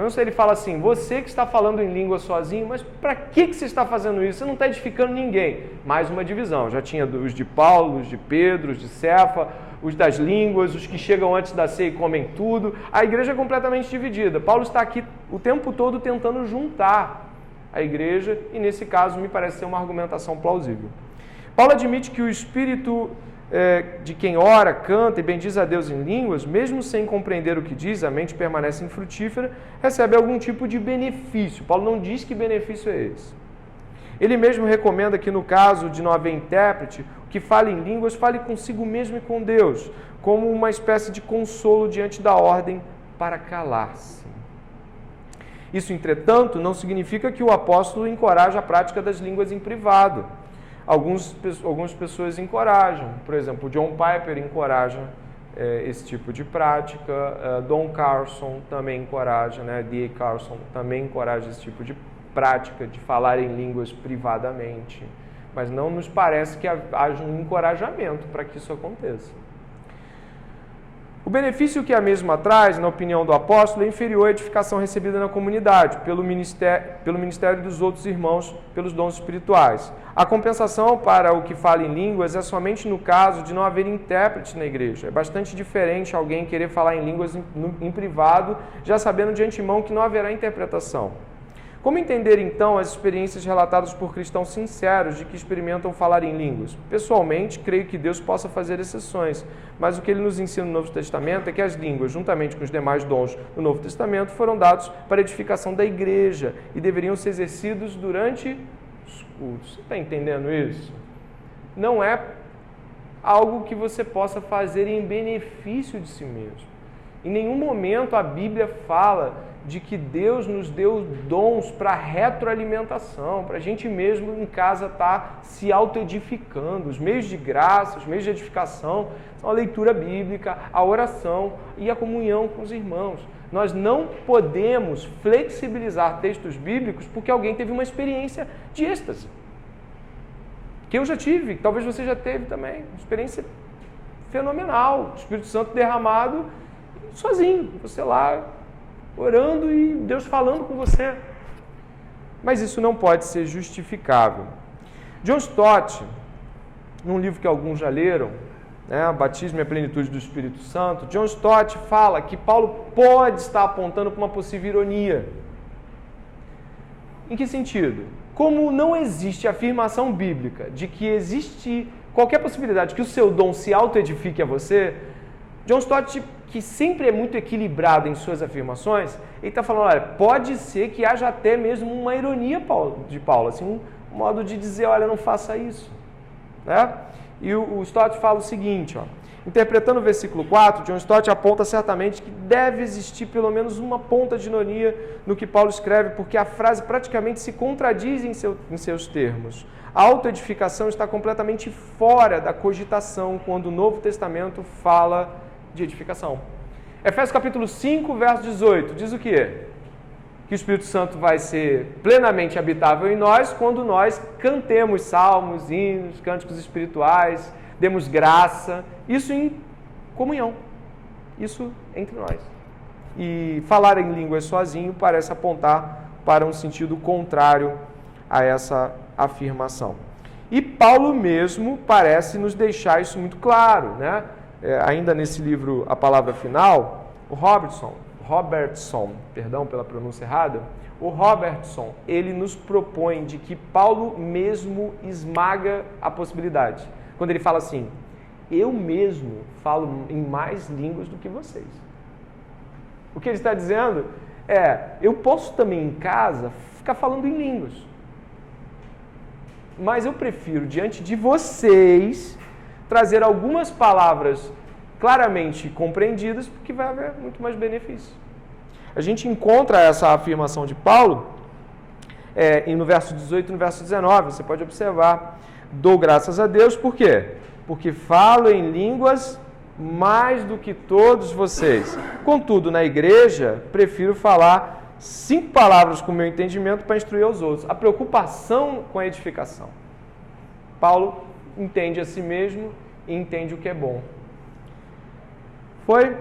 Se ele fala assim, você que está falando em língua sozinho, mas para que você está fazendo isso? Você não está edificando ninguém. Mais uma divisão. Já tinha os de Paulo, os de Pedro, os de Cefa, os das línguas, os que chegam antes da ceia e comem tudo. A igreja é completamente dividida. Paulo está aqui o tempo todo tentando juntar a igreja e, nesse caso, me parece ser uma argumentação plausível. Paulo admite que o espírito de quem ora, canta e bendiz a Deus em línguas, mesmo sem compreender o que diz, a mente permanece infrutífera, recebe algum tipo de benefício. Paulo não diz que benefício é esse. Ele mesmo recomenda que no caso de não haver intérprete, o que fale em línguas, fale consigo mesmo e com Deus, como uma espécie de consolo diante da ordem para calar-se. Isso, entretanto, não significa que o apóstolo encoraje a prática das línguas em privado. Algumas pessoas encorajam, por exemplo, John Piper encoraja esse tipo de prática, Don Carson também encoraja, D.A. Carson também encoraja esse tipo de prática de falar em línguas privadamente, mas não nos parece que haja um encorajamento para que isso aconteça. O benefício que a mesma traz, na opinião do apóstolo, é inferior à edificação recebida na comunidade, pelo ministério dos outros irmãos, pelos dons espirituais. A compensação para o que fala em línguas é somente no caso de não haver intérprete na igreja. É bastante diferente alguém querer falar em línguas em privado, já sabendo de antemão que não haverá interpretação. Como entender, então, as experiências relatadas por cristãos sinceros de que experimentam falar em línguas? Pessoalmente, creio que Deus possa fazer exceções, mas o que ele nos ensina no Novo Testamento é que as línguas, juntamente com os demais dons do Novo Testamento, foram dados para a edificação da igreja e deveriam ser exercidos durante os cultos. Você está entendendo isso? Não é algo que você possa fazer em benefício de si mesmo. Em nenhum momento a Bíblia fala de que Deus nos deu dons para retroalimentação, para a gente mesmo em casa estar se autoedificando. Os meios de graça, os meios de edificação são a leitura bíblica, a oração e a comunhão com os irmãos. Nós não podemos flexibilizar textos bíblicos porque alguém teve uma experiência de êxtase. Que eu já tive, talvez você já teve também. Uma experiência fenomenal. O Espírito Santo derramado sozinho. Você lá orando e Deus falando com você. Mas isso não pode ser justificável. John Stott, num livro que alguns já leram, Batismo e a Plenitude do Espírito Santo, John Stott fala que Paulo pode estar apontando para uma possível ironia. Em que sentido? Como não existe afirmação bíblica de que existe qualquer possibilidade que o seu dom se autoedifique a você, John Stott, que sempre é muito equilibrado em suas afirmações, ele está falando, olha, pode ser que haja até mesmo uma ironia de Paulo, assim, um modo de dizer, olha, não faça isso. E o Stott fala o seguinte, interpretando o versículo 4, John Stott aponta certamente que deve existir pelo menos uma ponta de ironia no que Paulo escreve, porque a frase praticamente se contradiz em seus termos. A autoedificação está completamente fora da cogitação quando o Novo Testamento fala de edificação. Efésios capítulo 5, verso 18, diz o quê? Que o Espírito Santo vai ser plenamente habitável em nós quando nós cantemos salmos, hinos, cânticos espirituais, demos graça, isso em comunhão, isso entre nós. E falar em línguas sozinho parece apontar para um sentido contrário a essa afirmação. E Paulo mesmo parece nos deixar isso muito claro, ainda nesse livro A Palavra Final, o Robertson, perdão pela pronúncia errada, o Robertson, ele nos propõe de que Paulo mesmo esmaga a possibilidade. Quando ele fala assim, eu mesmo falo em mais línguas do que vocês. O que ele está dizendo eu posso também em casa ficar falando em línguas, mas eu prefiro, diante de vocês, trazer algumas palavras claramente compreendidas, porque vai haver muito mais benefício. A gente encontra essa afirmação de Paulo no verso 18 e no verso 19, você pode observar. Dou graças a Deus, por quê? Porque falo em línguas mais do que todos vocês. Contudo, na igreja, prefiro falar 5 palavras com o meu entendimento para instruir aos outros. A preocupação com a edificação. Paulo entende a si mesmo e entende o que é bom. Foi?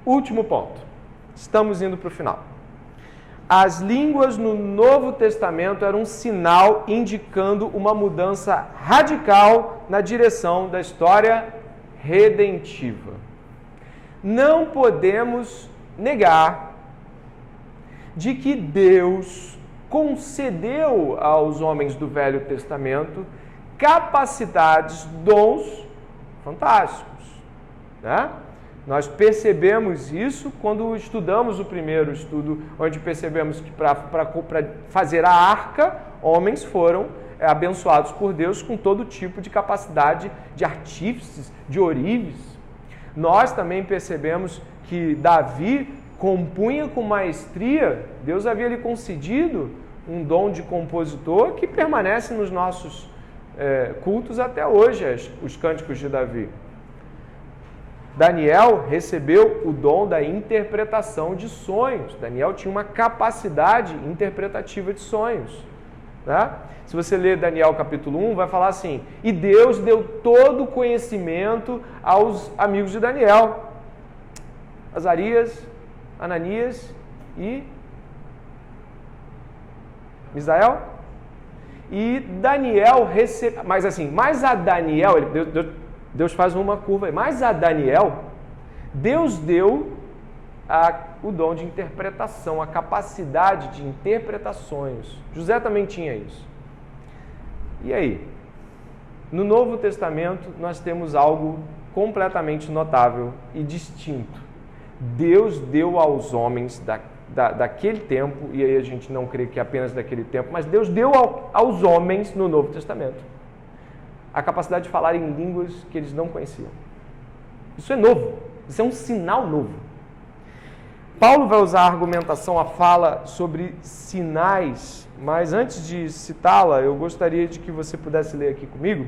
Último ponto. Estamos indo para o final. As línguas no Novo Testamento eram um sinal indicando uma mudança radical na direção da história redentiva. Não podemos negar de que Deus concedeu aos homens do Velho Testamento capacidades, dons fantásticos, Nós percebemos isso quando estudamos o primeiro estudo, onde percebemos que para fazer a arca, homens foram abençoados por Deus com todo tipo de capacidade de artífices, de ourives. Nós também percebemos que Davi compunha com maestria, Deus havia lhe concedido um dom de compositor que permanece nos nossos cultos até hoje, os cânticos de Davi. Daniel recebeu o dom da interpretação de sonhos. Daniel tinha uma capacidade interpretativa de sonhos. Né? Se você ler Daniel capítulo 1, vai falar assim: e Deus deu todo o conhecimento aos amigos de Daniel, Azarias, Ananias e Misael. E Daniel recebeu, mas a Daniel, Deus faz uma curva aí, mas a Daniel, Deus deu o dom de interpretação, a capacidade de interpretações. José também tinha isso. E aí? No Novo Testamento, nós temos algo completamente notável e distinto. Deus deu aos homens daquele tempo, e aí a gente não crê que é apenas daquele tempo, mas Deus deu aos homens no Novo Testamento a capacidade de falar em línguas que eles não conheciam. Isso é novo, isso é um sinal novo. Paulo vai usar a argumentação, a fala sobre sinais, mas antes de citá-la, eu gostaria de que você pudesse ler aqui comigo.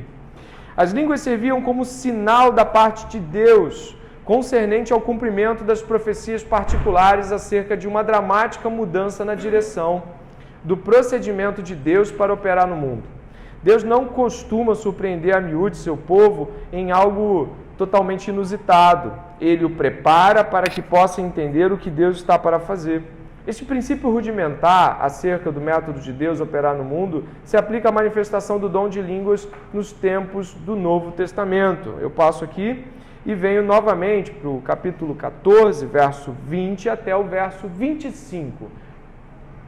As línguas serviam como sinal da parte de Deus, concernente ao cumprimento das profecias particulares acerca de uma dramática mudança na direção do procedimento de Deus para operar no mundo. Deus não costuma surpreender a miúde seu povo em algo totalmente inusitado. Ele o prepara para que possa entender o que Deus está para fazer. Este princípio rudimentar acerca do método de Deus operar no mundo se aplica à manifestação do dom de línguas nos tempos do Novo Testamento. Eu passo aqui e venho novamente para o capítulo 14, verso 20 até o verso 25.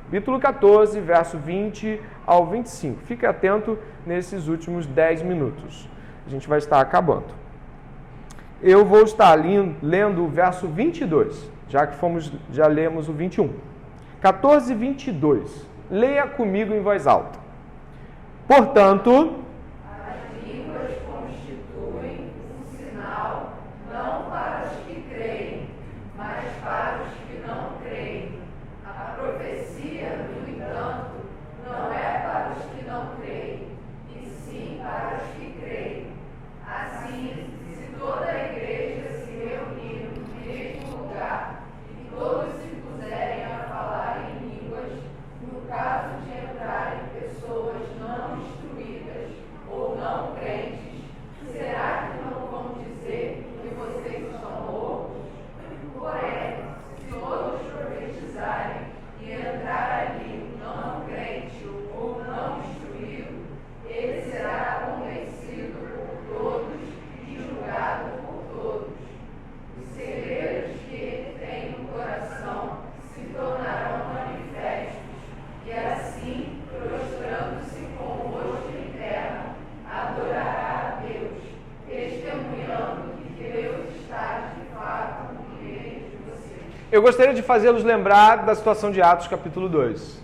Capítulo 14, verso 20 ao 25. Fique atento nesses últimos 10 minutos. A gente vai estar acabando. Eu vou estar lendo o verso 22, já lemos o 21. 14, 22. Leia comigo em voz alta. Portanto, as línguas constituem um sinal não para os que creem, mas para os que não creem. A profecia, no entanto, não é para os que não creem, e sim para os que creem. Assim, se toda a igreja se reunir no mesmo lugar e todos se puserem a falar em línguas, no caso de entrarem pessoas não instruídas ou não crentes, será que não vão dizer que vocês estão loucos? Porém, se todos profetizarem e entrar ali um não crente ou não instruído, ele será convencido por todos e julgado por todos. Os segredos que ele tem no coração se tornarão manifestos, e assim, prostrando-se com o rosto em terra, adorará a Deus, testemunhando que Deus está de fato no meio de vocês. eu gostaria de fazê-los lembrar da situação de Atos capítulo 2.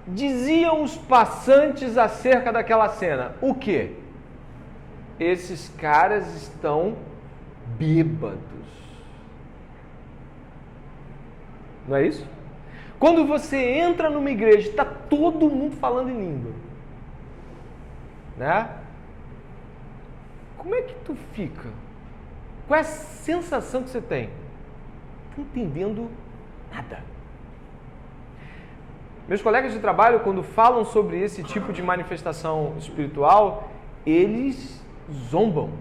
Diziam os passantes acerca daquela cena. O quê? Esses caras estão bêbados. Não é isso? Quando você entra numa igreja, está todo mundo falando em língua. Né? Como é que tu fica? Qual é a sensação que você tem? Não entendendo nada. Meus colegas de trabalho, quando falam sobre esse tipo de manifestação espiritual, eles zombam.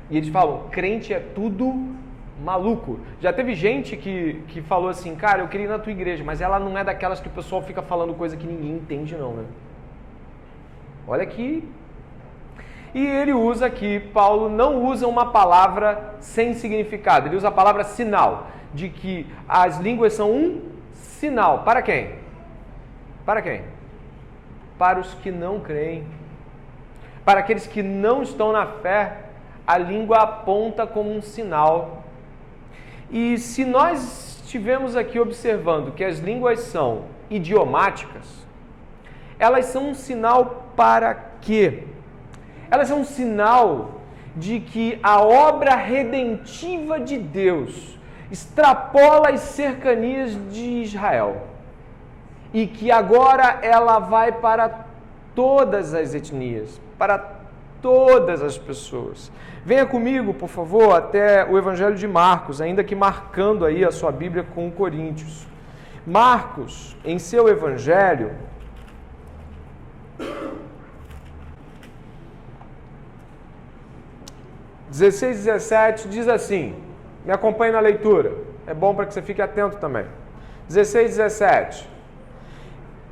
E eles falam, crente é tudo maluco. Já teve gente que falou assim, cara, eu queria ir na tua igreja, mas ela não é daquelas que o pessoal fica falando coisa que ninguém entende não, né? Olha aqui. E ele usa aqui, Paulo não usa uma palavra sem significado, ele usa a palavra sinal, de que as línguas são um sinal. Para quem? Para quem? Para os que não creem. Para aqueles que não estão na fé. a língua aponta como um sinal. E se nós estivermos aqui observando que as línguas são idiomáticas, elas são um sinal para quê? Elas são um sinal de que a obra redentiva de Deus extrapola as cercanias de Israel e que agora ela vai para todas as etnias, para todas as pessoas. Venha comigo, por favor, até o Evangelho de Marcos, ainda que marcando aí a sua Bíblia com Coríntios. Marcos, em seu Evangelho, (16, 17) diz assim, me acompanhe na leitura, é bom para que você fique atento também. 16, 17.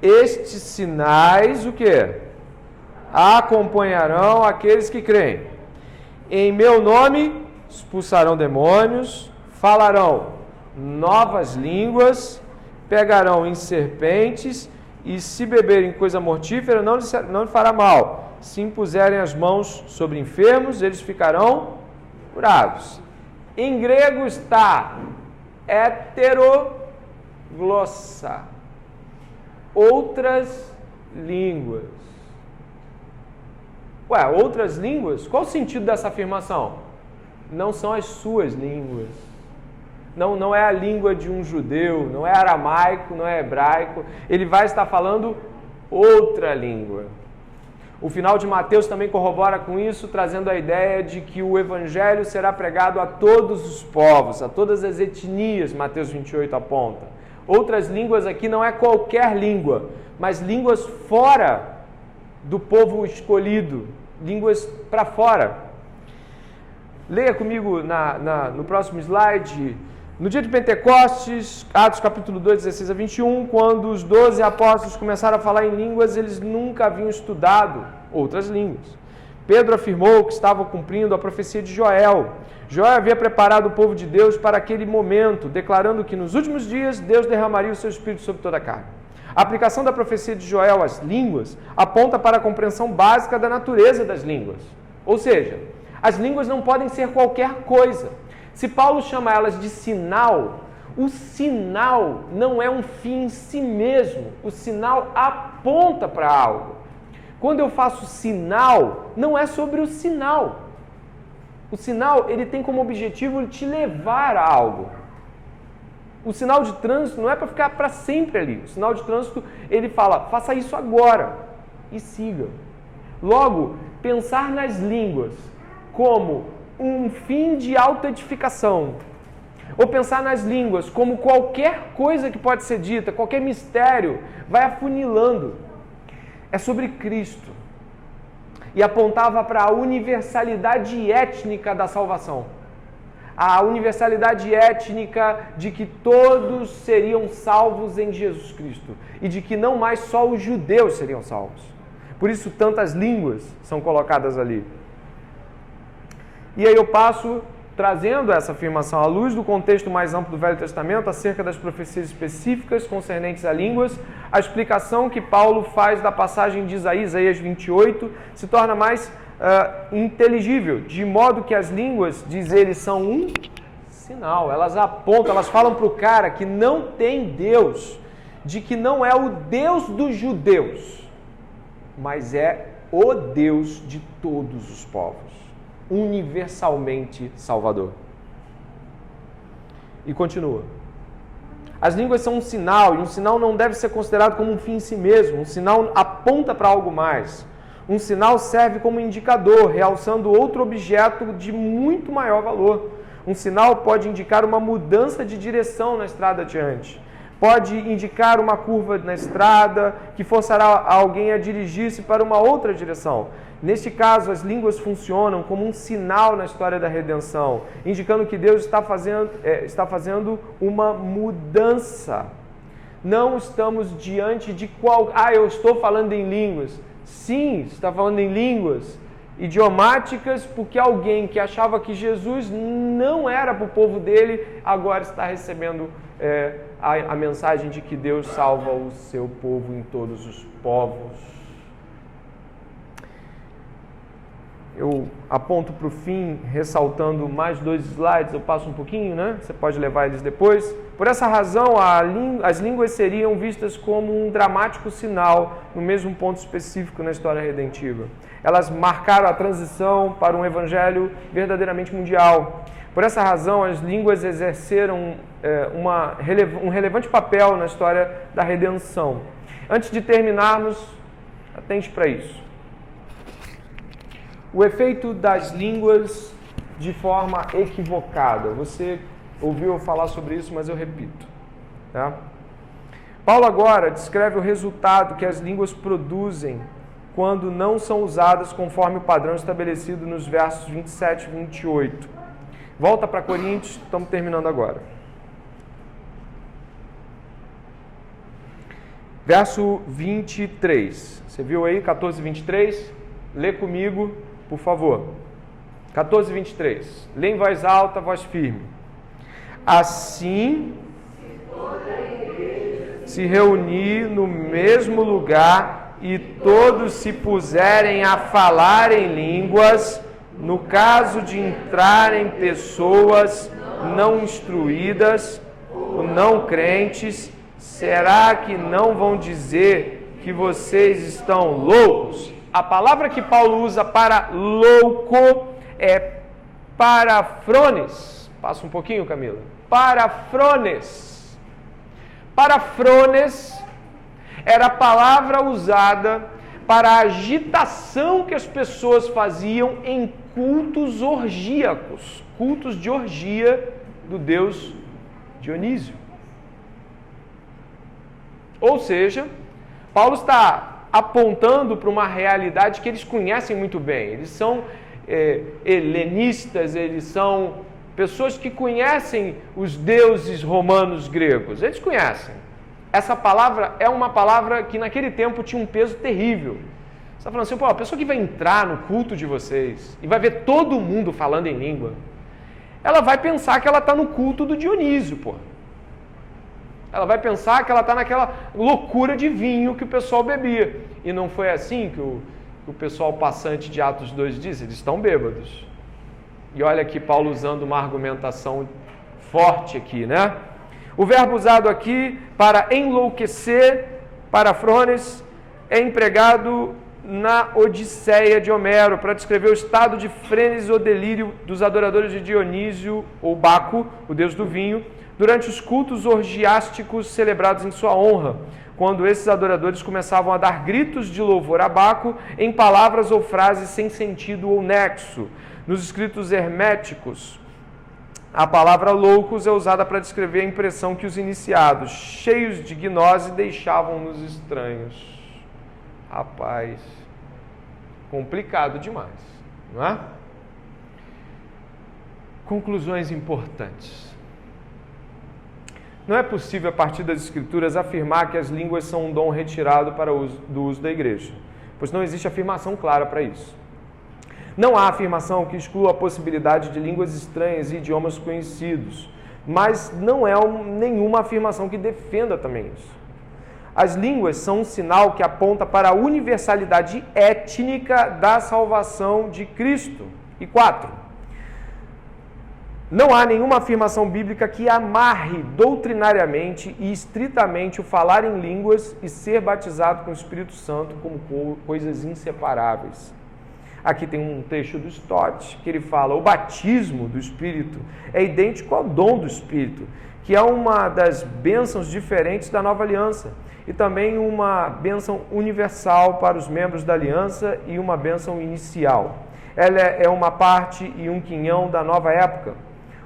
Estes sinais, o quê? Acompanharão aqueles que creem. Em meu nome expulsarão demônios, falarão novas línguas, pegarão em serpentes e se beberem coisa mortífera não lhe fará mal. Se impuserem as mãos sobre enfermos, eles ficarão curados. Em grego está heteroglossa, outras línguas. Ué, outras línguas? Qual o sentido dessa afirmação? Não são as suas línguas. Não é a língua de um judeu, não é aramaico, não é hebraico. Ele vai estar falando outra língua. O final de Mateus também corrobora com isso, trazendo a ideia de que o evangelho será pregado a todos os povos, a todas as etnias, Mateus 28 aponta. Outras línguas aqui não é qualquer língua, mas línguas fora do povo escolhido, línguas para fora. Leia comigo no próximo slide. No dia de Pentecostes, Atos capítulo 2, 16 a 21, quando os 12 apóstolos começaram a falar em línguas, eles nunca haviam estudado outras línguas. Pedro afirmou que estava cumprindo a profecia de Joel. Joel havia preparado o povo de Deus para aquele momento, declarando que nos últimos dias Deus derramaria o seu Espírito sobre toda a carne. A aplicação da profecia de Joel às línguas aponta para a compreensão básica da natureza das línguas. Ou seja, as línguas não podem ser qualquer coisa. Se Paulo chama elas de sinal, o sinal não é um fim em si mesmo. O sinal aponta para algo. Quando eu faço sinal, não é sobre o sinal. O sinal, ele tem como objetivo te levar a algo. O sinal de trânsito não é para ficar para sempre ali. O sinal de trânsito, ele fala, faça isso agora e siga. Logo, pensar nas línguas como um fim de autoedificação, ou pensar nas línguas como qualquer coisa que pode ser dita, qualquer mistério, vai afunilando. É sobre Cristo. E apontava para a universalidade étnica da salvação. A universalidade étnica de que todos seriam salvos em Jesus Cristo. E de que não mais só os judeus seriam salvos. Por isso tantas línguas são colocadas ali. E aí eu passo trazendo essa afirmação à luz do contexto mais amplo do Velho Testamento acerca das profecias específicas concernentes a línguas. A explicação que Paulo faz da passagem de Isaías 28 se torna mais inteligível, de modo que as línguas, diz ele, são um sinal. Elas apontam, elas falam para o cara que não tem Deus, de que não é o Deus dos judeus, mas é o Deus de todos os povos. Universalmente Salvador. E continua. As línguas são um sinal, e um sinal não deve ser considerado como um fim em si mesmo. Um sinal aponta para algo mais. Um sinal serve como indicador, realçando outro objeto de muito maior valor. Um sinal pode indicar uma mudança de direção na estrada adiante. Pode indicar uma curva na estrada que forçará alguém a dirigir-se para uma outra direção. Neste caso, as línguas funcionam como um sinal na história da redenção, indicando que Deus está fazendo uma mudança. Não estamos diante de eu estou falando em línguas. Sim, está falando em línguas idiomáticas, porque alguém que achava que Jesus não era para o povo dele, agora está recebendo a mensagem de que Deus salva o seu povo em todos os povos. eu aponto para o fim, ressaltando mais 2 slides, eu passo um pouquinho, né? Você pode levar eles depois. Por essa razão, as línguas seriam vistas como um dramático sinal, no mesmo ponto específico na história redentiva. Elas marcaram a transição para um evangelho verdadeiramente mundial. Por essa razão, as línguas exerceram um relevante papel na história da redenção. Antes de terminarmos, atente para isso. O efeito das línguas de forma equivocada. Você ouviu eu falar sobre isso, mas eu repito. Tá? Paulo agora descreve o resultado que as línguas produzem quando não são usadas conforme o padrão estabelecido nos versos 27 e 28. Volta para Coríntios, estamos terminando agora. Verso 23. Você viu aí, 14 e 23? Lê comigo, por favor. 14 e 23. Lê em voz alta, voz firme. Assim, se reunir no mesmo lugar e todos se puserem a falar em línguas, no caso de entrarem pessoas não instruídas ou não crentes, será que não vão dizer que vocês estão loucos? A palavra que Paulo usa para louco é parafrones. Passa um pouquinho, Camila. Parafrones. Parafrones era a palavra usada para a agitação que as pessoas faziam em cultos orgíacos, cultos de orgia do deus Dionísio. Ou seja, Paulo está apontando para uma realidade que eles conhecem muito bem. Eles são helenistas, eles são pessoas que conhecem os deuses romanos gregos. Eles conhecem. Essa palavra é uma palavra que naquele tempo tinha um peso terrível. Você está falando assim, pô, a pessoa que vai entrar no culto de vocês e vai ver todo mundo falando em língua, ela vai pensar que ela está no culto do Dionísio, pô. Ela vai pensar que ela está naquela loucura de vinho que o pessoal bebia. E não foi assim que o pessoal passante de Atos 2 diz? Eles estão bêbados. E olha aqui Paulo usando uma argumentação forte aqui, né? O verbo usado aqui para enlouquecer, parafrones, é empregado na Odisseia de Homero para descrever o estado de frênese ou delírio dos adoradores de Dionísio ou Baco, o deus do vinho, durante os cultos orgiásticos celebrados em sua honra, quando esses adoradores começavam a dar gritos de louvor a Baco em palavras ou frases sem sentido ou nexo. Nos escritos herméticos, a palavra loucos é usada para descrever a impressão que os iniciados, cheios de gnose, deixavam nos estranhos. Rapaz, complicado demais, não é? Conclusões importantes. Não é possível, a partir das Escrituras, afirmar que as línguas são um dom retirado do uso da igreja, pois não existe afirmação clara para isso. Não há afirmação que exclua a possibilidade de línguas estranhas e idiomas conhecidos, mas não é nenhuma afirmação que defenda também isso. As línguas são um sinal que aponta para a universalidade étnica da salvação de Cristo. E 4. Não há nenhuma afirmação bíblica que amarre doutrinariamente e estritamente o falar em línguas e ser batizado com o Espírito Santo como coisas inseparáveis. Aqui tem um trecho do Stott que ele fala: o batismo do Espírito é idêntico ao dom do Espírito, que é uma das bênçãos diferentes da nova aliança e também uma bênção universal para os membros da aliança e uma bênção inicial. Ela é uma parte e um quinhão da nova época.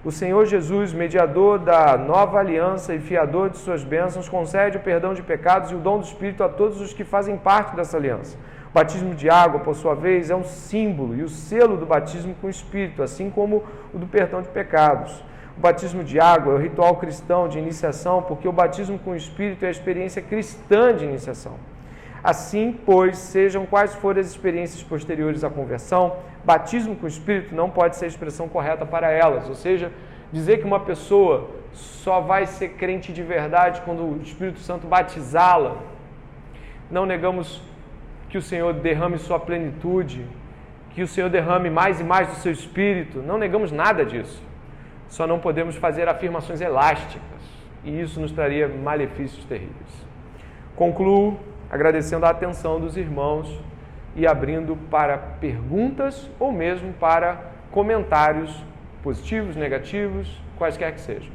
O Senhor Jesus, mediador da nova aliança e fiador de suas bênçãos, concede o perdão de pecados e o dom do Espírito a todos os que fazem parte dessa aliança. O batismo de água, por sua vez, é um símbolo e o selo do batismo com o Espírito, assim como o do perdão de pecados. O batismo de água é o ritual cristão de iniciação, porque o batismo com o Espírito é a experiência cristã de iniciação. Assim, pois, sejam quais forem as experiências posteriores à conversão, batismo com o Espírito não pode ser a expressão correta para elas. Ou seja, dizer que uma pessoa só vai ser crente de verdade quando o Espírito Santo batizá-la. Não negamos que o Senhor derrame sua plenitude que o Senhor derrame mais e mais do seu Espírito. Não negamos nada disso. Só não podemos fazer afirmações elásticas, e isso nos traria malefícios terríveis. Concluo agradecendo a atenção dos irmãos e abrindo para perguntas ou mesmo para comentários positivos, negativos, quaisquer que sejam.